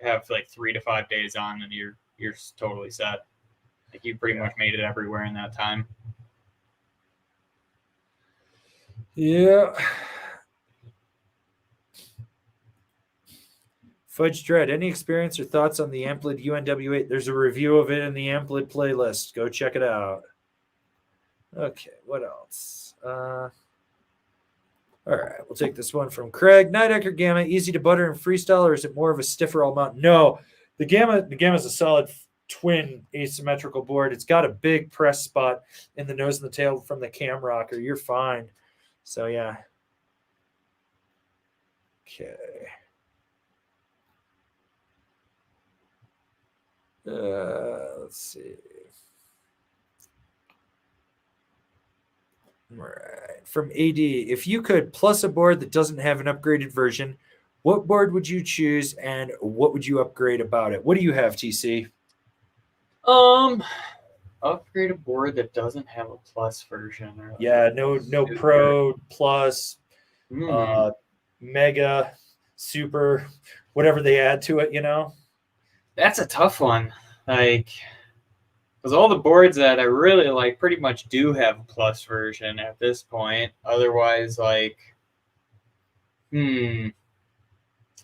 have like 3 to 5 days on, and you're totally set. Like you pretty much made it everywhere in that time. Yeah. Fudge Dread, any experience or thoughts on the Amplid UNW8? There's a review of it in the Amplid playlist. Go check it out. Okay, what else? All right, we'll take this one from Craig. Nighthawk Gamma, easy to butter and freestyle, or is it more of a stiffer all mountain? No, the Gamma is a solid twin asymmetrical board. It's got a big press spot in the nose and the tail from the cam rocker. You're fine. So yeah. Okay. Let's see. All right. From AD, if you could plus a board that doesn't have an upgraded version, what board would you choose and what would you upgrade about it? What do you have, TC? Upgrade a board that doesn't have a plus version. Or Yeah, no pro, plus, mega, super, whatever they add to it, you know? That's a tough one. Like, because all the boards that I really like pretty much do have a plus version at this point. Otherwise, like, I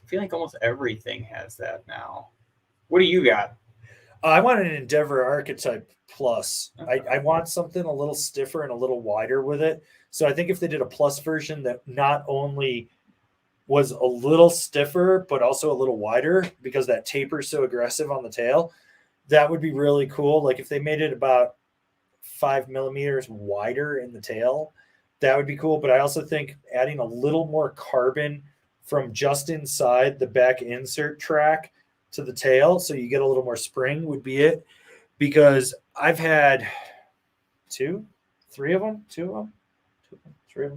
feel like almost everything has that now. What do you got? I want an Endeavor Archetype Plus. Okay. I want something a little stiffer and a little wider with it. So I think if they did a plus version that not only was a little stiffer, but also a little wider because that taper is so aggressive on the tail, that would be really cool. Like if they made it about 5 millimeters wider in the tail, that would be cool. But I also think adding a little more carbon from just inside the back insert track to the tail, so you get a little more spring, would be it. Because I've had 3 of them.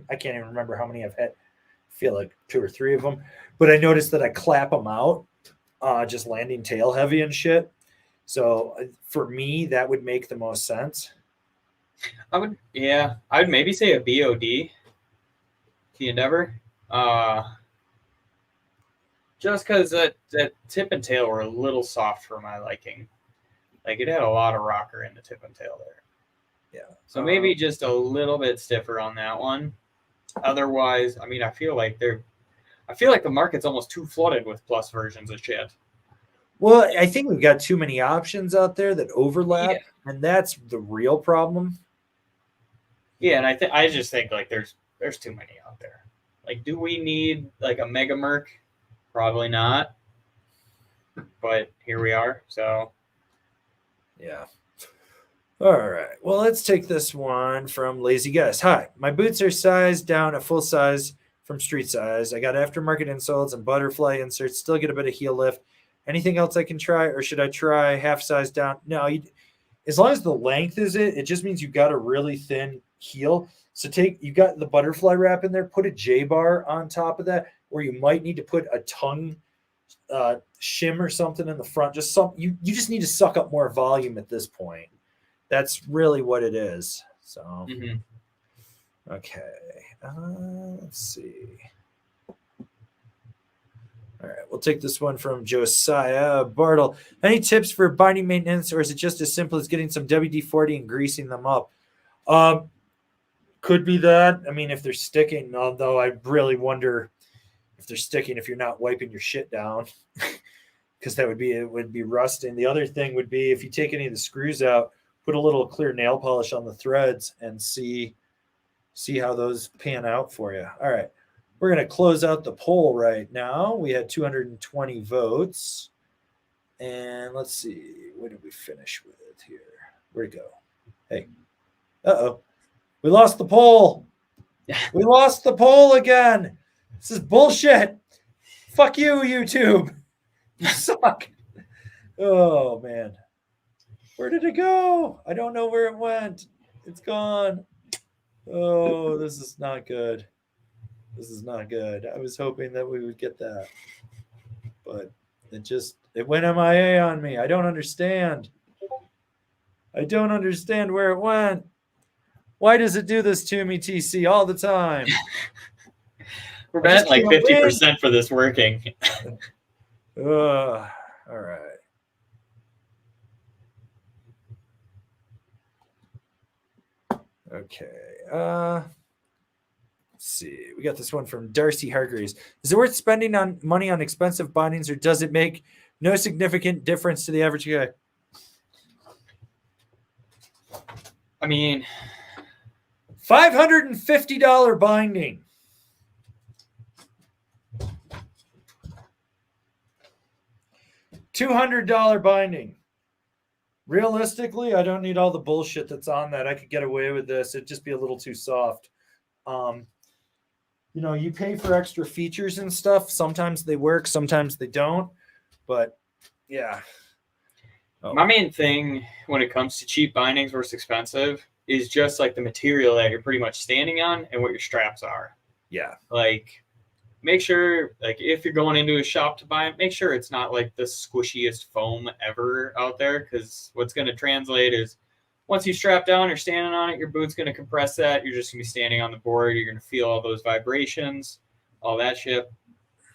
I can't even remember how many I've had. I feel like 2 or 3 of them. But I noticed that I clap them out, just landing tail heavy and shit. So for me, that would make the most sense. I'd maybe say a BOD, the Endeavor. Just because that tip and tail were a little soft for my liking. Like it had a lot of rocker in the tip and tail there. Yeah. So maybe just a little bit stiffer on that one. Otherwise, I mean, I feel like the market's almost too flooded with plus versions of shit. Well, I think we've got too many options out there that overlap, and that's the real problem. Yeah, and I just think like there's too many out there. Like, do we need like a Mega Merc? Probably not. But here we are. So, yeah. All right. Well, let's take this one from Lazy Guest. Hi, my boots are sized down a full size from street size. I got aftermarket insoles and butterfly inserts. Still get a bit of heel lift. Anything else I can try, or should I try half size down? No, as long as the length is it just means you've got a really thin heel. So you got the butterfly wrap in there, put a J-bar on top of that, or you might need to put a tongue shim or something in the front. You just need to suck up more volume at this point. That's really what it is. So, Okay. Let's see. All right, we'll take this one from Josiah Bartle. Any tips for binding maintenance, or is it just as simple as getting some WD-40 and greasing them up? Could be that. I mean, if they're sticking, although I really wonder if they're sticking, if you're not wiping your shit down, because it would be rusting. The other thing would be if you take any of the screws out, put a little clear nail polish on the threads and see how those pan out for you. All right. We're going to close out the poll right now. We had 220 votes. And let's see. What did we finish with here? Where'd it go? Hey. Uh-oh. We lost the poll. We lost the poll again. This is bullshit. Fuck you, YouTube. You suck. Oh, man. Where did it go? I don't know where it went. It's gone. Oh, this is not good. This is not good. I was hoping that we would get that. But it went MIA on me. I don't understand. I don't understand where it went. Why does it do this to me, TC, all the time? We're betting like 50% for this working. All right. Okay. Let's see. We got this one from Darcy Hargreaves. Is it worth spending money on expensive bindings, or does it make no significant difference to the average guy? I mean, $550 binding. $200 binding. Realistically, I don't need all the bullshit that's on that. I could get away with this. It'd just be a little too soft. You pay for extra features and stuff. Sometimes they work, sometimes they don't. But yeah. My main thing when it comes to cheap bindings versus expensive is just like the material that you're pretty much standing on and what your straps are. Yeah. Like, make sure, like, if you're going into a shop to buy it, make sure it's not like the squishiest foam ever out there, because what's going to translate is once you strap down, you're standing on it, your boot's going to compress that. You're just going to be standing on the board. You're going to feel all those vibrations, all that shit.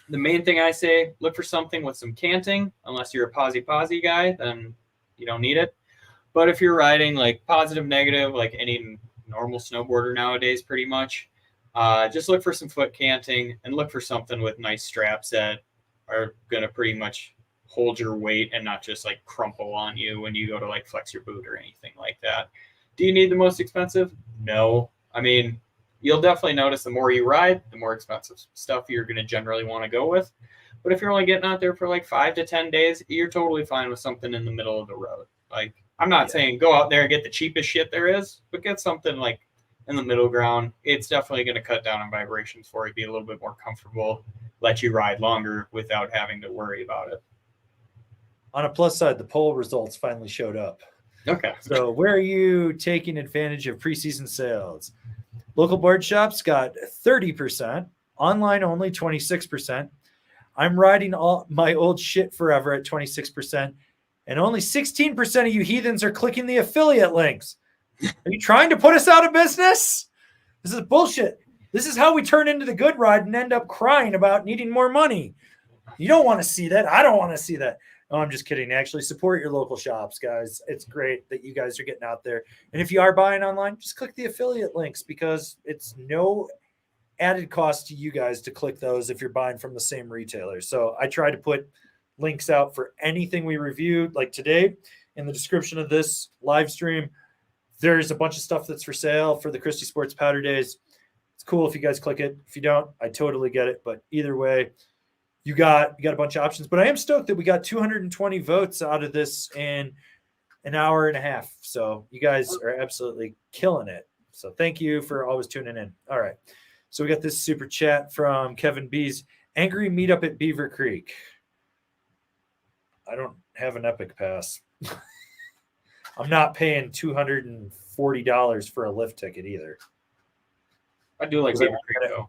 The main thing I say, look for something with some canting. Unless you're a posy guy, then you don't need it. But if you're riding like positive, negative, like any normal snowboarder nowadays, pretty much, just look for some foot canting and look for something with nice straps that are going to pretty much hold your weight and not just like crumple on you when you go to like flex your boot or anything like that. Do you need the most expensive? No. I mean, you'll definitely notice the more you ride, the more expensive stuff you're going to generally want to go with. But if you're only getting out there for like 5 to 10 days, you're totally fine with something in the middle of the road. Like, I'm not saying go out there and get the cheapest shit there is, but get something like in the middle ground. It's definitely going to cut down on vibrations for you, be a little bit more comfortable, let you ride longer without having to worry about it. On a plus side, the poll results finally showed up. Okay. So where are you taking advantage of preseason sales? Local board shops got 30%, online only 26%. I'm riding all my old shit forever at 26%, and only 16% of you heathens are clicking the affiliate links. Are you trying to put us out of business? This is bullshit. This is how we turn into the good ride and end up crying about needing more money. You don't want to see that. I don't want to see that. No, I'm just kidding. Actually, support your local shops, guys. It's great that you guys are getting out there. And if you are buying online, just click the affiliate links, because it's no added cost to you guys to click those if you're buying from the same retailer. So I try to put links out for anything we reviewed. Like today, in the description of this live stream, there's a bunch of stuff that's for sale for the Christy Sports Powder Daze. It's cool if you guys click it. If you don't, I totally get it. But either way, you got a bunch of options. But I am stoked that we got 220 votes out of this in an hour and a half. So you guys are absolutely killing it. So thank you for always tuning in. All right. So we got this super chat from Kevin B's. Angry meetup at Beaver Creek. I don't have an Epic Pass. I'm not paying $240 for a lift ticket either. I do like Beaver Creek though.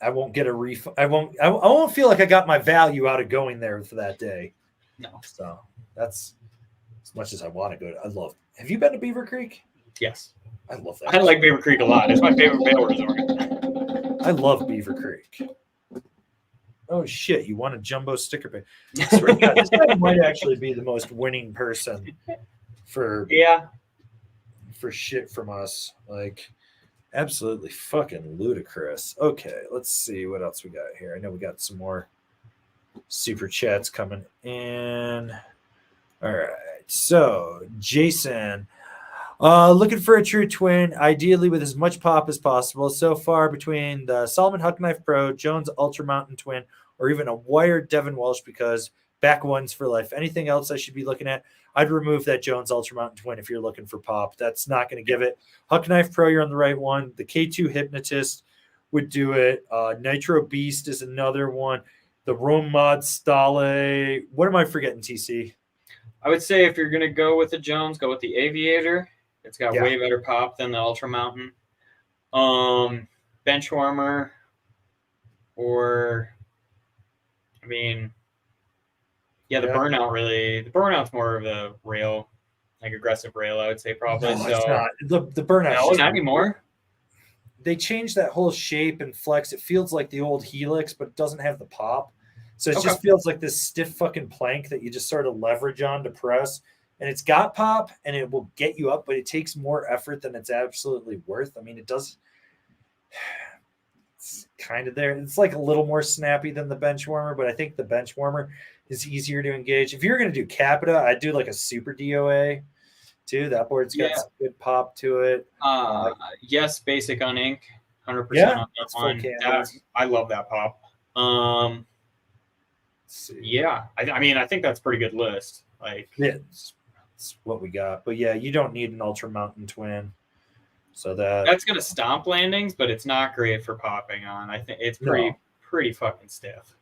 I won't get a refund. I won't feel like I got my value out of going there for that day. No. So that's as much as I want to go to. Have you been to Beaver Creek? Yes. I love that. I like Beaver Creek a lot. It's my favorite Vail resort. I love Beaver Creek. Oh shit! You want a jumbo sticker pack? I swear to God, this guy might actually be the most winning person for shit from us. Like, Absolutely fucking ludicrous. Okay, let's see what else we got here. I know we got some more super chats coming in. All right. So, Jason, looking for a true twin, ideally with as much pop as possible. So far, between the Solomon Huck Knife Pro, Jones Ultra Mountain Twin, or even a wired Devin Welsh, because back ones for life. Anything else I should be looking at? I'd remove that Jones Ultra Mountain Twin if you're looking for pop. That's not going to give it. Huck Knife Pro, you're on the right one. The K2 Hypnotist would do it. Nitro Beast is another one. The Rome Mod Stale. What am I forgetting, TC? I would say if you're going to go with the Jones, go with the Aviator. It's got way better pop than the Ultra Mountain. Benchwarmer, or, I mean, the Burnout really. The Burnout's more of a rail, like aggressive rail, I would say probably. No, so it's not. The Burnout. No, not anymore. They changed that whole shape and flex. It feels like the old Helix, but it doesn't have the pop. So it just feels like this stiff fucking plank that you just sort of leverage on to press. And it's got pop and it will get you up, but it takes more effort than it's absolutely worth. I mean, it does. It's kind of there. It's like a little more snappy than the bench warmer, but I think the bench warmer is easier to engage. If you're going to do Capita, I'd do like a super DOA too. That board's got some good pop to it. Yes, basic Uninc, 100% on that one. I love that pop. I mean, I think that's a pretty good list. Like, it's what we got. But yeah, you don't need an Ultra Mountain Twin. So that's gonna stomp landings, but it's not great for popping on. I think it's pretty fucking stiff.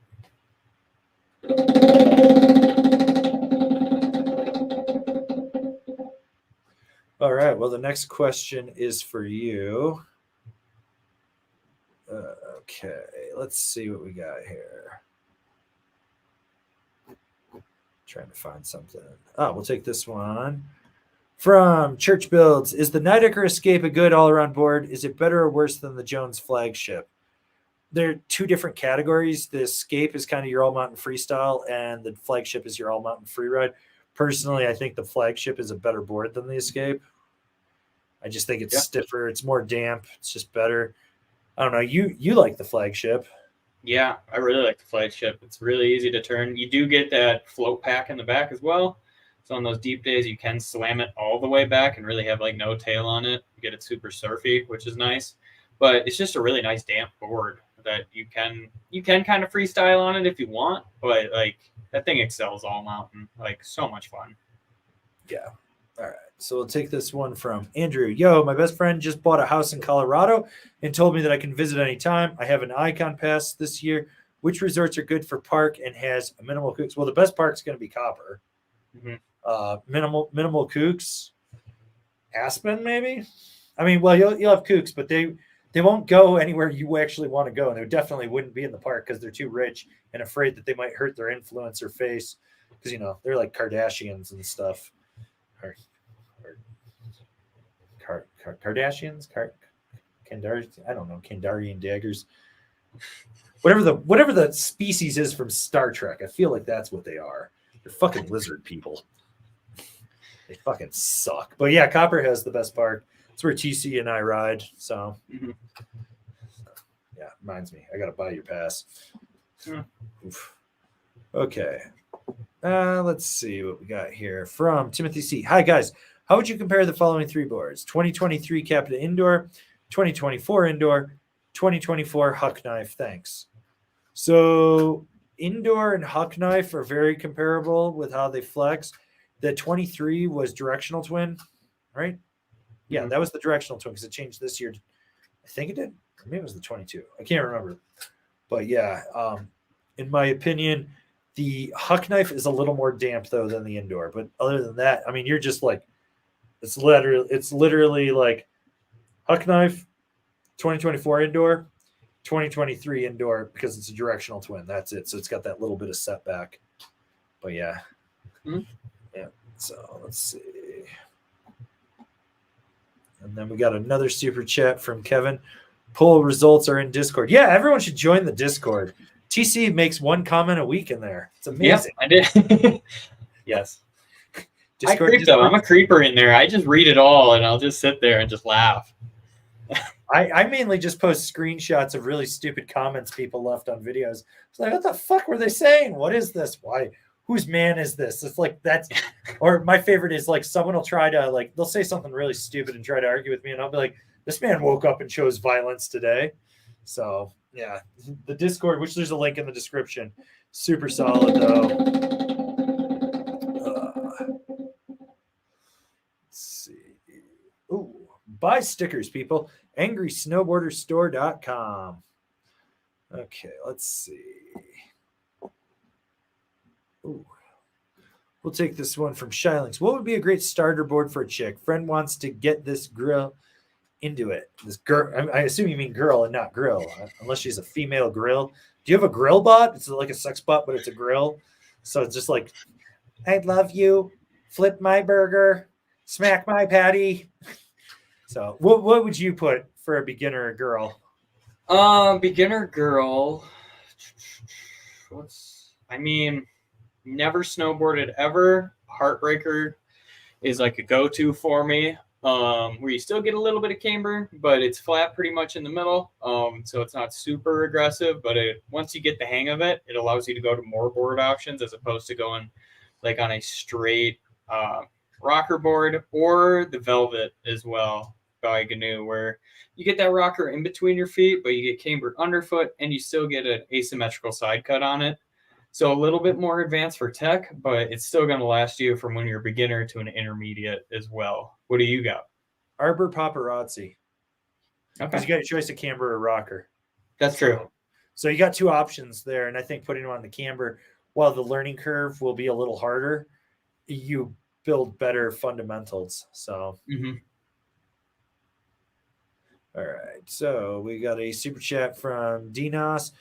All right. Well, the next question is for you. Okay, let's see what we got here. Trying to find something. We'll take this one from Church Builds. Is the Nidecker Escape a good all-around board? Is it better or worse than the Jones Flagship? They're two different categories. The Escape is kind of your all-mountain freestyle, and the Flagship is your all-mountain freeride. Personally, I think the Flagship is a better board than the Escape. I just think it's stiffer. It's more damp. It's just better. I don't know. You like the Flagship. Yeah, I really like the Flagship. It's really easy to turn. You do get that float pack in the back as well. So on those deep days, you can slam it all the way back and really have like no tail on it. You get it super surfy, which is nice. But it's just a really nice damp board that you can kind of freestyle on it if you want. But like that thing excels all mountain. Like so much fun. Yeah. All right. So we'll take this one from Andrew. Yo, my best friend just bought a house in Colorado and told me that I can visit anytime. I have an Icon pass this year. Which resorts are good for park and has a minimal kooks? Well, the best park's going to be Copper. Minimal kooks. Aspen, maybe? I mean, well, you'll have kooks, but they won't go anywhere you actually want to go. And they definitely wouldn't be in the park because they're too rich and afraid that they might hurt their influencer face. Because, you know, they're like Kardashians and stuff. Kardashians, I don't know, Kandarian daggers, whatever the species is from Star Trek. I feel like that's what they are. They're fucking lizard people. They fucking suck. But yeah, Copper has the best park. It's where TC and I ride. So yeah, reminds me, I gotta buy your pass. Oof. Okay. Let's see what we got here from Timothy C. Hi guys. How would you compare the following three boards? 2023 Capita Indoor, 2024 Indoor, 2024 Huck Knife. Thanks. So Indoor and Huck Knife are very comparable with how they flex. The 23 was directional twin, right? Yeah, that was the directional twin because it changed this year. I think it did. Or maybe it was the 22. I can't remember. But yeah, in my opinion, the Huck Knife is a little more damp though than the Indoor. But other than that, I mean, you're just like, it's literally like Huck Knife, 2024 Indoor, 2023 Indoor because it's a directional twin. That's it. So it's got that little bit of setback. But yeah. Yeah. So let's see. And then we got another super chat from Kevin. Poll results are in Discord. Yeah, everyone should join the Discord. TC makes one comment a week in there. It's amazing. Yeah, I did. Yes. Discord. I'm a creeper in there. I just read it all and I'll just sit there and just laugh. I mainly just post screenshots of really stupid comments people left on videos. It's like, what the fuck were they saying? What is this? Why? Whose man is this? It's like that's, or my favorite is like someone will try to like they'll say something really stupid and try to argue with me, and I'll be like, this man woke up and chose violence today. So yeah, the Discord, which there's a link in the description, super solid though. Let's see. Ooh, buy stickers, people. AngrySnowboarderStore.com. Okay, let's see. Ooh. We'll take this one from Shylings. What would be a great starter board for a chick? Friend wants to get this grill into it. This girl, I assume you mean girl and not grill, unless she's a female grill. Do you have a grill bot? It's like a sex bot, but it's a grill. So it's just like, I love you. Flip my burger. Smack my patty. So what would you put for a beginner or girl? Beginner girl. Never snowboarded ever. Heartbreaker is like a go-to for me. Where you still get a little bit of camber, but it's flat pretty much in the middle. So it's not super aggressive, but once you get the hang of it, it allows you to go to more board options as opposed to going like on a straight rocker board, or the Velvet as well by GNU, where you get that rocker in between your feet, but you get cambered underfoot and you still get an asymmetrical side cut on it. So a little bit more advanced for tech, but it's still going to last you from when you're a beginner to an intermediate as well. What do you got? Arbor Paparazzi. Okay. Because you got a choice of camber or rocker. That's true. So you got two options there, and I think putting them on the camber, while the learning curve will be a little harder, you build better fundamentals. So, All right. So we got a super chat from Dinos.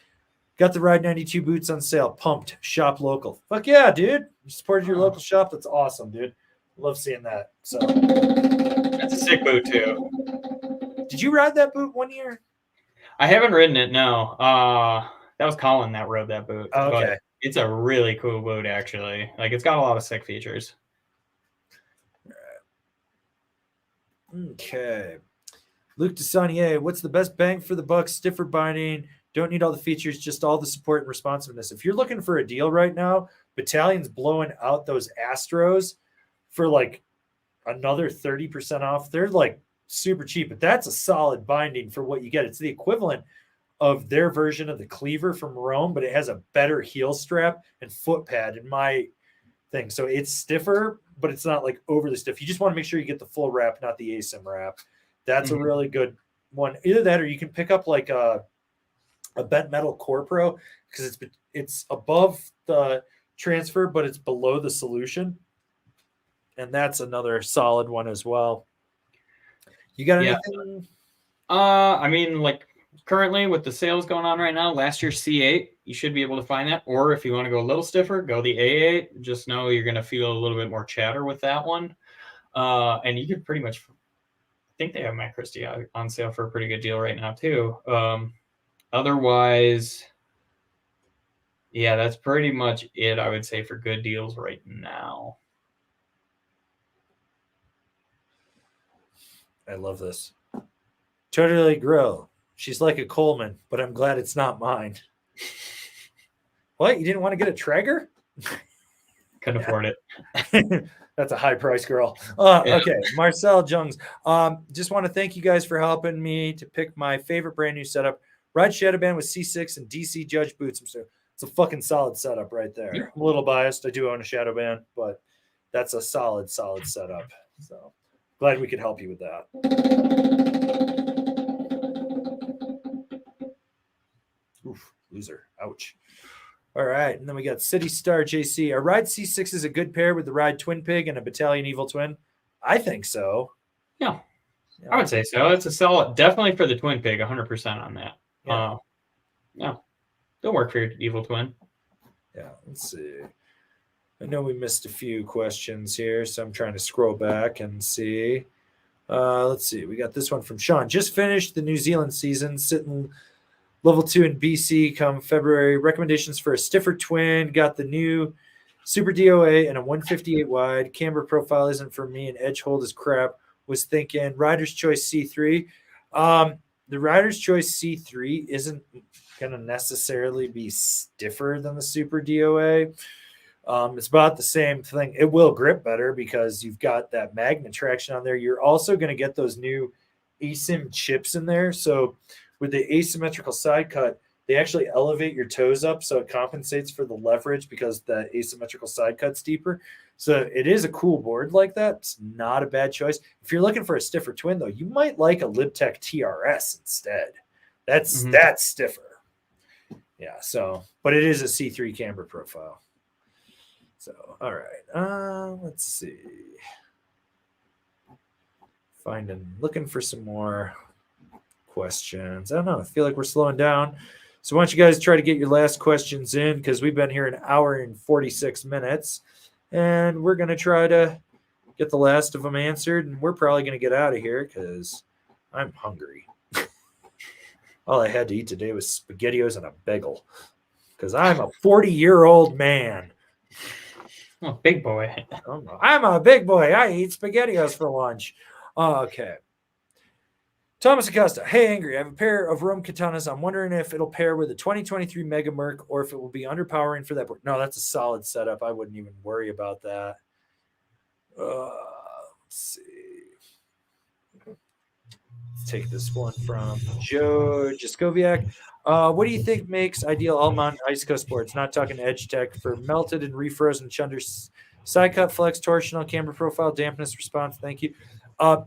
Got the Ride 92 boots on sale. Pumped. Shop local. Fuck yeah, dude. You supported your local shop. That's awesome, dude. Love seeing that. So that's a sick boot too. Did you ride that boot one year? I haven't ridden it. No. That was Colin that rode that boot. Oh, okay. But it's a really cool boot, actually. Like, it's got a lot of sick features. Okay. Luke DeSaunier, what's the best bang for the buck? Stiffer binding. Don't need all the features, just all the support and responsiveness. If you're looking for a deal right now, Battalion's blowing out those Astros for like another 30% off. They're like super cheap, but that's a solid binding for what you get. It's the equivalent of their version of the Cleaver from Rome, but it has a better heel strap and foot pad in my thing. So it's stiffer, but it's not like overly stiff. You just want to make sure you get the full wrap, not the ASIM wrap. That's a really good one. Either that or you can pick up like a bent metal Core Pro, because it's above the transfer, but it's below the solution. And that's another solid one as well. You got anything? Like currently with the sales going on right now, last year's C8, you should be able to find that. Or if you want to go a little stiffer, go the A8. Just know you're going to feel a little bit more chatter with that one. And you could pretty much, I think they have my Christy on sale for a pretty good deal right now too. Otherwise, yeah, that's pretty much it, I would say, for good deals right now. I love this. Totally Grill. She's like a Coleman, but I'm glad it's not mine. What? You didn't want to get a Traeger? Couldn't afford it. That's a high price girl. Okay. Marcel Jungs. Just want to thank you guys for helping me to pick my favorite brand new setup. Ride Shadowband with C6 and DC Judge boots. It's a fucking solid setup right there. Yeah. I'm a little biased. I do own a Shadowband, but that's a solid setup. So glad we could help you with that. Oof, loser. Ouch. All right. And then we got City Star JC. A Ride C6 is a good pair with the Ride Twin Pig and a Battalion Evil Twin. I think so. Yeah. I would say so. It's a solid, definitely for the Twin Pig, 100% on that. Yeah. They'll work for your Evil Twin. Yeah. Let's see. I know we missed a few questions here, so I'm trying to scroll back and see. Let's see. We got this one from Sean. Just finished the New Zealand season, sitting level 2 in BC come February. Recommendations for a stiffer twin. Got the new Super DOA and a 158 wide. Camber profile isn't for me, and edge hold is crap. Was thinking Rider's Choice C3. the Rider's Choice C3 isn't going to necessarily be stiffer than the Super DOA. It's about the same thing. It will grip better because you've got that magnet traction on there. You're also going to get those new ASIM chips in there. So with the asymmetrical side cut, they actually elevate your toes up so it compensates for the leverage because the asymmetrical side cut's deeper. So it is a cool board like that. It's not a bad choice. If you're looking for a stiffer twin, though, you might like a LibTech TRS instead. That's stiffer. Yeah, so, but it is a C3 camber profile. So, all right. Let's see. Looking for some more questions. I don't know. I feel like we're slowing down. So why don't you guys try to get your last questions in, because we've been here an hour and 46 minutes, and we're going to try to get the last of them answered, and we're probably going to get out of here because I'm hungry. All I had to eat today was SpaghettiOs and a bagel because I'm a 40-year-old man. Oh, big boy. I'm a big boy. I eat SpaghettiOs for lunch. Okay. Thomas Acosta. Hey, Angry. I have a pair of Rome Katanas. I'm wondering if it'll pair with a 2023 Mega Merc or if it will be underpowering for that board. No, that's a solid setup. I wouldn't even worry about that. Let's see. Let's take this one from Joe Jaskoviak. What do you think makes ideal Almond Ice Coast boards? Not talking Edge Tech for melted and refrozen chunder side cut, flex, torsional, camber profile, dampness response. Thank you.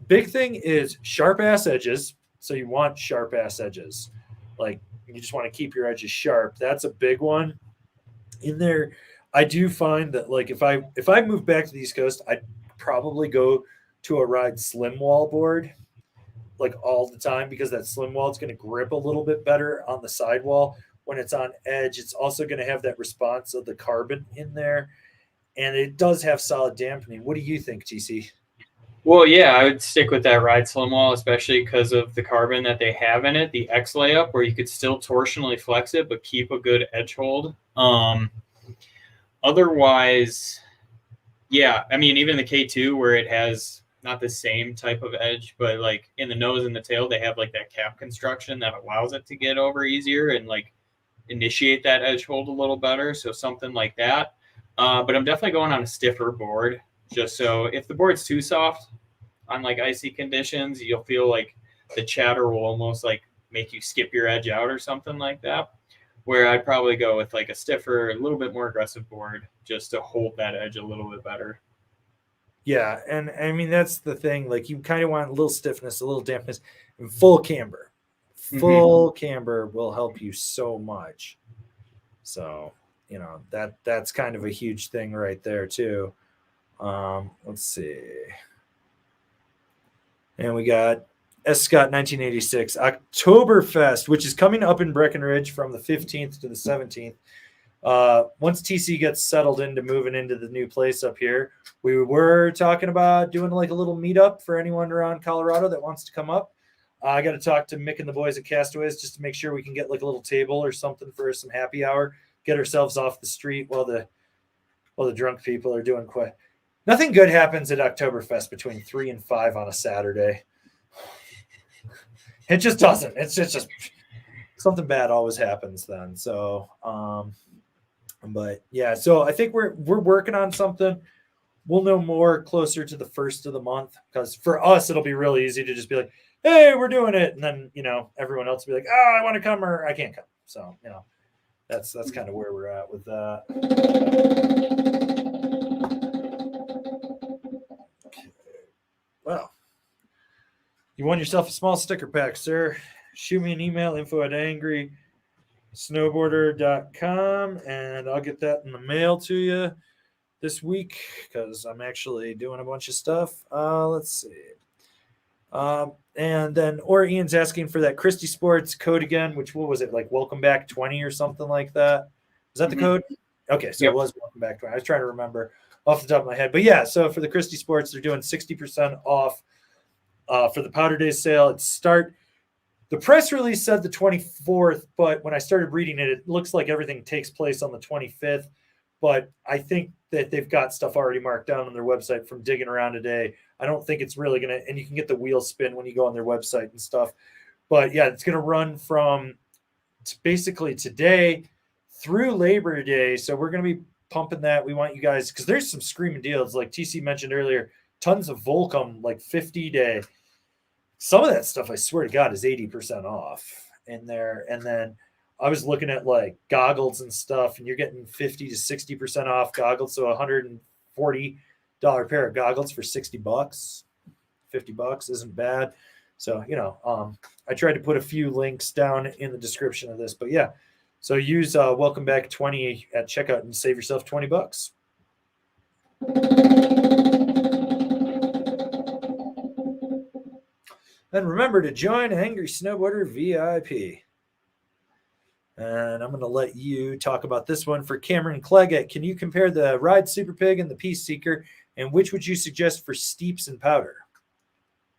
Big thing is sharp ass edges. So you want sharp ass edges. Like you just want to keep your edges sharp. That's a big one. In there, I do find that like if I move back to the East Coast, I'd probably go to a ride slim wall board like all the time because that slim wall is going to grip a little bit better on the sidewall when it's on edge. It's also going to have that response of the carbon in there, and it does have solid dampening. What do you think, TC? Well, yeah, I would stick with that ride slim wall, especially because of the carbon that they have in it, the X layup, where you could still torsionally flex it but keep a good edge hold. Otherwise, yeah, I mean, even the K2 where it has not the same type of edge, but like in the nose and the tail, they have like that cap construction that allows it to get over easier and like initiate that edge hold a little better. So something like that. But I'm definitely going on a stiffer board just so if the board's too soft on like icy conditions, you'll feel like the chatter will almost like make you skip your edge out or something like that. Where I'd probably go with like a stiffer, a little bit more aggressive board just to hold that edge a little bit better. Yeah, and I mean that's the thing. Like you kind of want a little stiffness, a little dampness, and full camber. Full camber will help you so much. So you know that's kind of a huge thing right there too. Let's see, and we got S. Scott 1986 Oktoberfest, which is coming up in Breckenridge from the 15th to the 17th. Once TC gets settled into moving into the new place up here, we were talking about doing like a little meetup for anyone around Colorado that wants to come up. I got to talk to Mick and the boys at Castaways just to make sure we can get like a little table or something for some happy hour, get ourselves off the street while the drunk people are doing quite. Nothing good happens at Oktoberfest between 3 and 5 on a Saturday. It just doesn't. It's just something bad always happens then. So, but yeah, so I think we're working on something. We'll know more closer to the first of the month because for us, it'll be really easy to just be like, hey, we're doing it. And then, you know, everyone else will be like, oh, I want to come or I can't come. So, you know, that's kind of where we're at with that. Okay. Well, you won yourself a small sticker pack, sir. Shoot me an email, info@angrysnowboarder.com, and I'll get that in the mail to you this week because I'm actually doing a bunch of stuff. Let's see. And then, or Ian's asking for that Christy Sports code again, which, what was it, like welcome back 20 or something like that? Is that the code? Okay, so It was welcome back 20. I was trying to remember off the top of my head. But yeah, so for the Christy Sports, they're doing 60% off for the Powder Daze sale. The press release said the 24th, but when I started reading it, it looks like everything takes place on the 25th. But I think that they've got stuff already marked down on their website from digging around today. I don't think it's really going to, and you can get the wheel spin when you go on their website and stuff. But yeah, it's going to run from basically today through Labor Day. So we're going to be pumping that. We want you guys, because there's some screaming deals. Like TC mentioned earlier, tons of Volcom, like 50 day. Some of that stuff, I swear to God, is 80% off in there. And then I was looking at like goggles and stuff, and you're getting 50 to 60% off goggles. So $140 pair of goggles for $60, $50 isn't bad. So, I tried to put a few links down in the description of this, but yeah. So use welcome back 20 at checkout and save yourself $20. And remember to join Angry Snowboarder VIP. And I'm going to let you talk about this one for Cameron Cleggett. Can you compare the Ride Super Pig and the Pea Seeker, and which would you suggest for steeps and powder?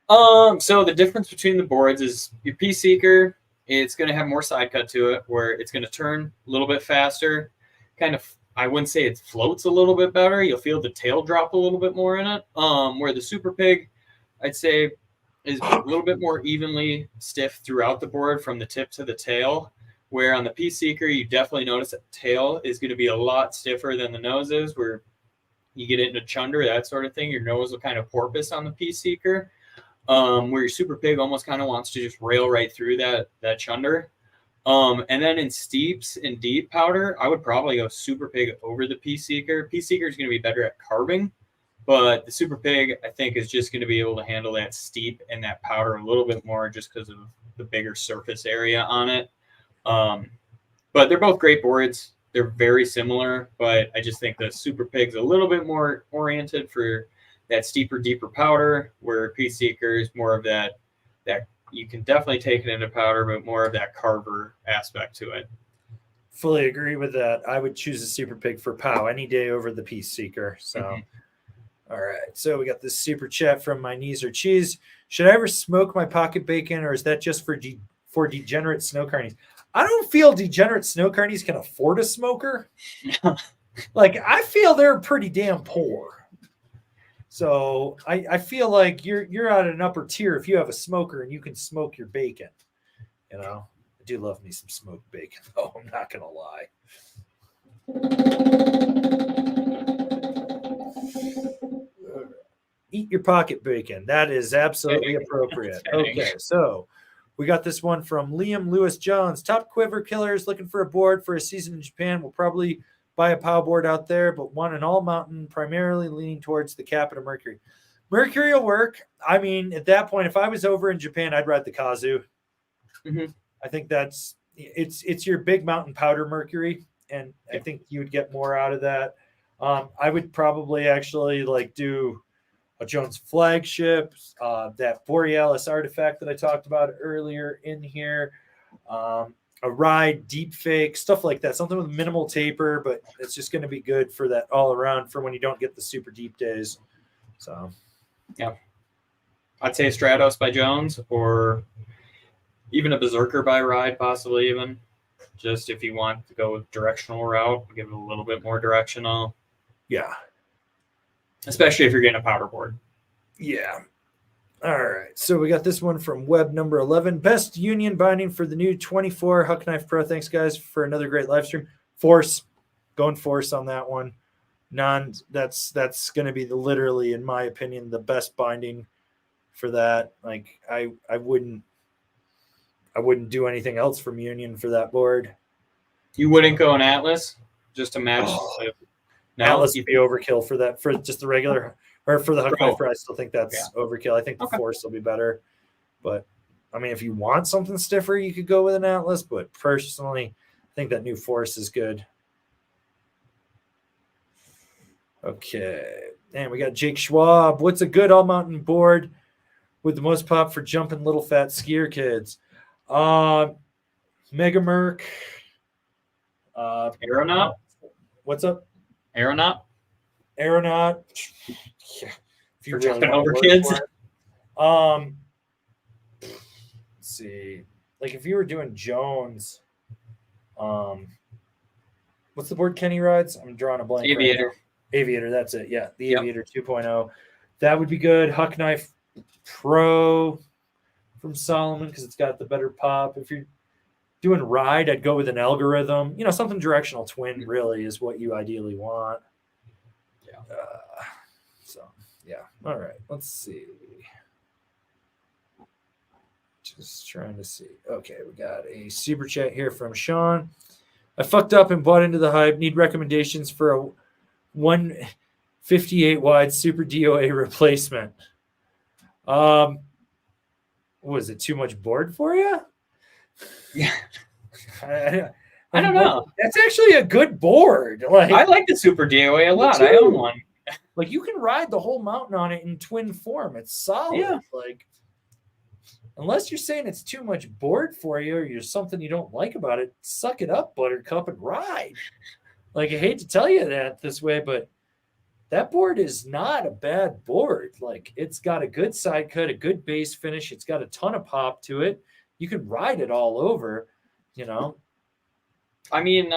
So the difference between the boards is your Pea Seeker, it's going to have more side cut to it, where it's going to turn a little bit faster. Kind of, I wouldn't say it floats a little bit better. You'll feel the tail drop a little bit more in it. Where the Super Pig, I'd say, is a little bit more evenly stiff throughout the board from the tip to the tail. Where on the Pea Seeker, you definitely notice that the tail is going to be a lot stiffer than the nose is, where you get into chunder, that sort of thing. Your nose will kind of porpoise on the Pea Seeker. Where your Super Pig almost kind of wants to just rail right through that chunder. And then in steeps and deep powder, I would probably go Super Pig over the Pea Seeker. Pea Seeker is going to be better at carving, but the Super Pig, I think, is just going to be able to handle that steep and that powder a little bit more just because of the bigger surface area on it. But they're both great boards. They're very similar, but I just think the Super Pig's a little bit more oriented for that steeper, deeper powder, where Pea Seeker is more of that you can definitely take it into powder, but more of that carver aspect to it. Fully agree with that. I would choose a Super Pig for POW any day over the Pea Seeker. So, All right. So we got this super chat from My Knees Are Cheese. Should I ever smoke my pocket bacon, or is that just for degenerate snow carnies? I don't feel degenerate snow carnies can afford a smoker. Like, I feel they're pretty damn poor. So I feel like you're at an upper tier if you have a smoker and you can smoke your bacon. I do love me some smoked bacon, though. I'm not gonna lie. Eat your pocket bacon. That is absolutely appropriate. Okay, so we got this one from Liam Lewis Jones. Top Quiver killers looking for a board for a season in Japan. We'll probably buy a POW board out there, but want an all-mountain, primarily leaning towards the Capita Mercury. Mercury will work. I mean, at that point, if I was over in Japan, I'd ride the Kazu. Mm-hmm. I think it's your big mountain powder Mercury, and I think you would get more out of that. I would probably actually do a Jones Flagship, that Borealis artifact that I talked about earlier in here, a Ride deep fake, stuff like that, something with minimal taper, but it's just going to be good for that all around for when you don't get the super deep days. So, yeah, I'd say Stratos by Jones, or even a Berserker by Ride, possibly even. Just if you want to go with directional route, give it a little bit more directional. Yeah. Especially if you're getting a powder board. Yeah. All right. So we got this one from web number 11. Best union binding for the new 24 Huck Knife Pro. Thanks, guys, for another great live stream. Force. Going Force on that one. That's going to be literally, in my opinion, the best binding for that. Like, I wouldn't do anything else from Union for that board. You wouldn't go an Atlas just to match? Atlas would be overkill for that, for just the regular, or for the Huck Knife Pro. I still think that's overkill. I think the Force will be better. But, I mean, if you want something stiffer, you could go with an Atlas. But personally, I think that new Force is good. Okay. And we got Jake Schwab. What's a good all-mountain board with the most pop for jumping little fat skier kids? Mega Merc. Aeronaut. What's up? Aeronaut. Yeah. If you're jumping over kids. Let's see. Like if you were doing Jones, what's the board Kenny rides? I'm drawing a blank. Aviator. Right now. Aviator, that's it. Yeah, the Aviator 2.0. That would be good. Huck Knife Pro from Solomon because it's got the better pop. If you're doing ride, I'd go with an algorithm. You know, something directional twin really is what you ideally want. Yeah. Yeah. All right. Let's see. Just trying to see. Okay, we got a super chat here from Sean. I fucked up and bought into the hype. Need recommendations for a 158 wide super DOA replacement. Was it too much board for you? Yeah. I don't know. That's actually a good board. Like I like the Super DOA a lot. too. I own one. Like you can ride the whole mountain on it in twin form. It's solid. Yeah. Like unless you're saying it's too much board for you or there's something you don't like about it, suck it up, Buttercup, and ride. Like I hate to tell you that this way, but that board is not a bad board. Like it's got a good side cut, a good base finish. It's got a ton of pop to it. You can ride it all over, you know. I mean,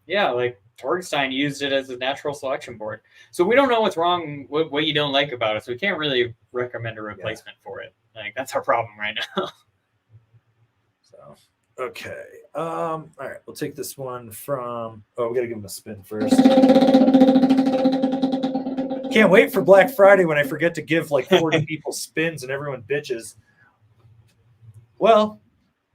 yeah, like Torgstein used it as a natural selection board. So we don't know what's wrong, what you don't like about it. So we can't really recommend a replacement for it. Like that's our problem right now. So, okay. All right. We'll take this one from, we got to give him a spin first. Can't wait for Black Friday when I forget to give like 40 people spins and everyone bitches. Well,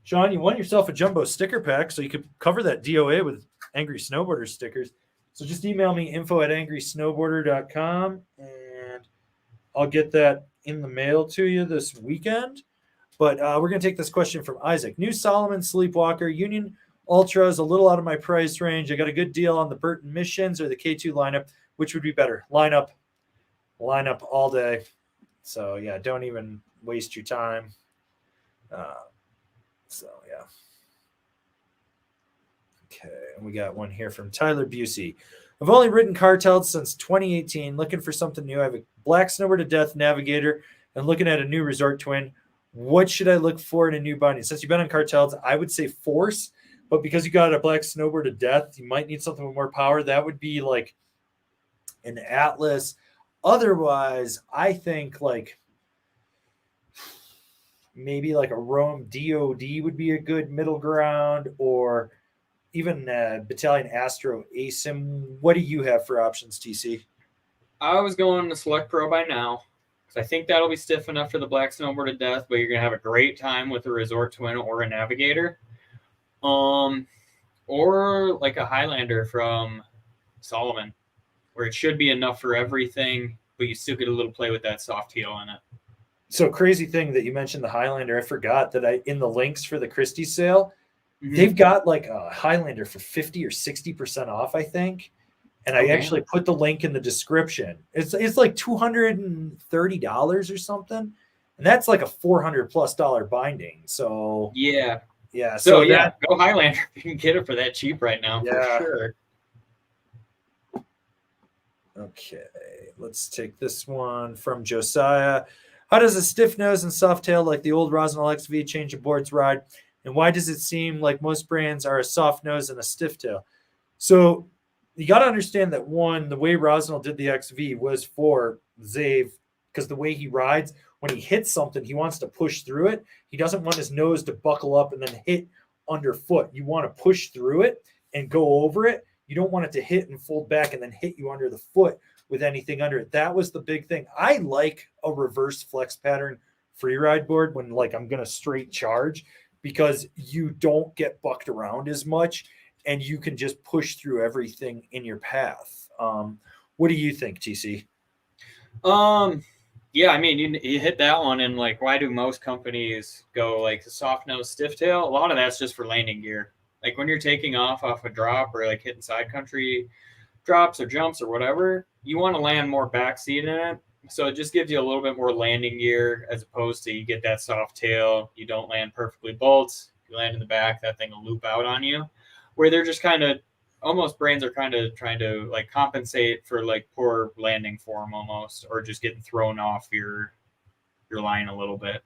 Sean, you won yourself a jumbo sticker pack, so you could cover that DOA with Angry Snowboarder stickers. So just email me info@angrysnowboarder.com and I'll get that in the mail to you this weekend. But we're going to take this question from Isaac. New Solomon Sleepwalker Union Ultra is a little out of my price range. I got a good deal on the Burton Missions or the K2 lineup. Which would be better? Lineup all day. So, yeah, don't even waste your time. So, yeah. Okay, and we got one here from Tyler Busey. I've only ridden Cartels since 2018, looking for something new. I have a black Snowboard to Death Navigator and looking at a new Resort Twin. What should I look for in a new binding? Since you've been on Cartels, I would say Force, but because you got a black Snowboard to Death, you might need something with more power. That would be like an Atlas. Otherwise, I think like maybe like a Rome DOD would be a good middle ground, or even Battalion Astro ASIM. What do you have for options, TC? I was going to Select Pro by now. I think that'll be stiff enough for the black Snowboard to Death, but you're going to have a great time with a Resort Twin or a Navigator. Or like a Highlander from Solomon, where it should be enough for everything, but you still get a little play with that soft heel in it. So crazy thing that you mentioned the Highlander. I forgot that in the links for the Christie sale, they've got like a Highlander for 50 or 60% off, I think. And I actually put the link in the description. It's like $230 or something. And that's like a $400+ binding. So yeah. So yeah, go Highlander. You can get it for that cheap right now. Yeah. For sure. Okay, let's take this one from Josiah. How does a stiff nose and soft tail like the old Rosinal XV change a board's ride? And why does it seem like most brands are a soft nose and a stiff tail? So you got to understand that one, the way Rosinal did the XV was for Zave, because the way he rides, when he hits something, he wants to push through it. He doesn't want his nose to buckle up and then hit underfoot. You want to push through it and go over it. You don't want it to hit and fold back and then hit you under the foot with anything under it. That was the big thing. I like a reverse flex pattern freeride board when like I'm going to straight charge, because you don't get bucked around as much and you can just push through everything in your path. What do you think, TC? Yeah, I mean, you hit that one, and like, why do most companies go like soft nose, stiff tail? A lot of that's just for landing gear. Like when you're taking off a drop or like hitting side country drops or jumps or whatever, you want to land more backseat in it. So it just gives you a little bit more landing gear, as opposed to you get that soft tail, you don't land perfectly bolts, you land in the back, that thing will loop out on you. Where they're just kind of, almost brands are kind of trying to like compensate for like poor landing form almost, or just getting thrown off your line a little bit.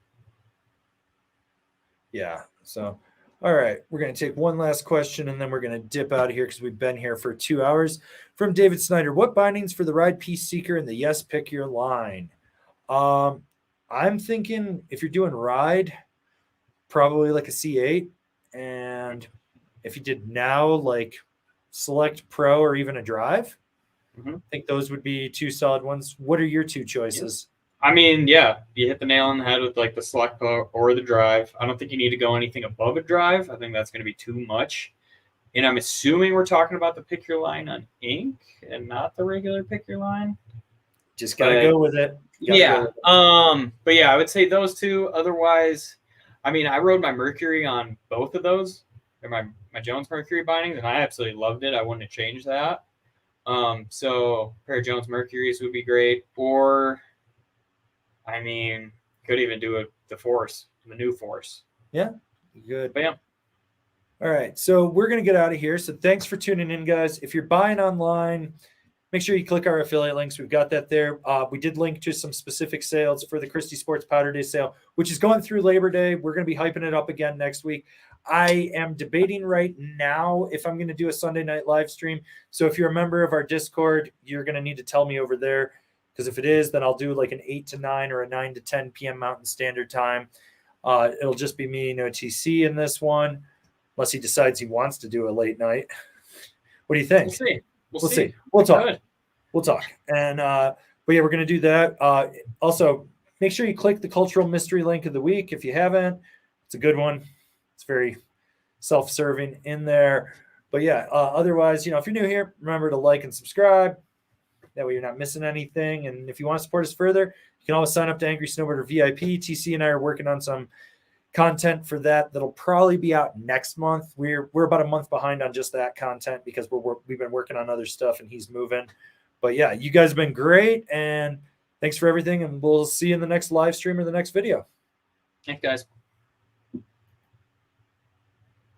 Yeah. So, all right, we're going to take one last question and then we're going to dip out of here because we've been here for 2 hours. From David Snyder, what bindings for the Ride Pea Seeker and the Yes Pick Your line? I'm thinking if you're doing ride, probably like a C8. And if you did now, like select pro or even a drive, I think those would be two solid ones. What are your two choices? I mean, yeah, you hit the nail on the head with like the select pro or the drive. I don't think you need to go anything above a drive. I think that's going to be too much. And I'm assuming we're talking about the pick your line on Inc. and not the regular pick your line. Just gotta go with it. Yeah. But yeah, I would say those two. Otherwise, I mean, I rode my Mercury on both of those. Or my Jones Mercury bindings, and I absolutely loved it. I wouldn't have changed that. So a pair of Jones Mercuries would be great. Or, I mean, could even do the Force, the new Force. Yeah, good. But yeah. All right, so we're going to get out of here. So thanks for tuning in, guys. If you're buying online, make sure you click our affiliate links. We've got that there. We did link to some specific sales for the Christy Sports Powder Daze sale, which is going through Labor Day. We're going to be hyping it up again next week. I am debating right now if I'm going to do a Sunday night live stream. So if you're a member of our Discord, you're going to need to tell me over there, because if it is, then I'll do like an 8 to 9 or a 9 to 10 p.m. Mountain Standard Time. It'll just be me and OTC in this one, unless he decides he wants to do a late night. What do you think? We'll see. We'll talk. Good. We'll talk. And but yeah, we're going to do that. Also, make sure you click the cultural mystery link of the week if you haven't. It's a good one. It's very self-serving in there. But yeah, otherwise, if you're new here, remember to like and subscribe. That way you're not missing anything. And if you want to support us further, you can always sign up to Angry Snowboarder VIP. TC and I are working on some content for that'll probably be out next month. We're about a month behind on just that content because we've been working on other stuff and he's moving. But yeah, you guys have been great, and thanks for everything, and we'll see you in the next live stream or the next video. Thanks, guys.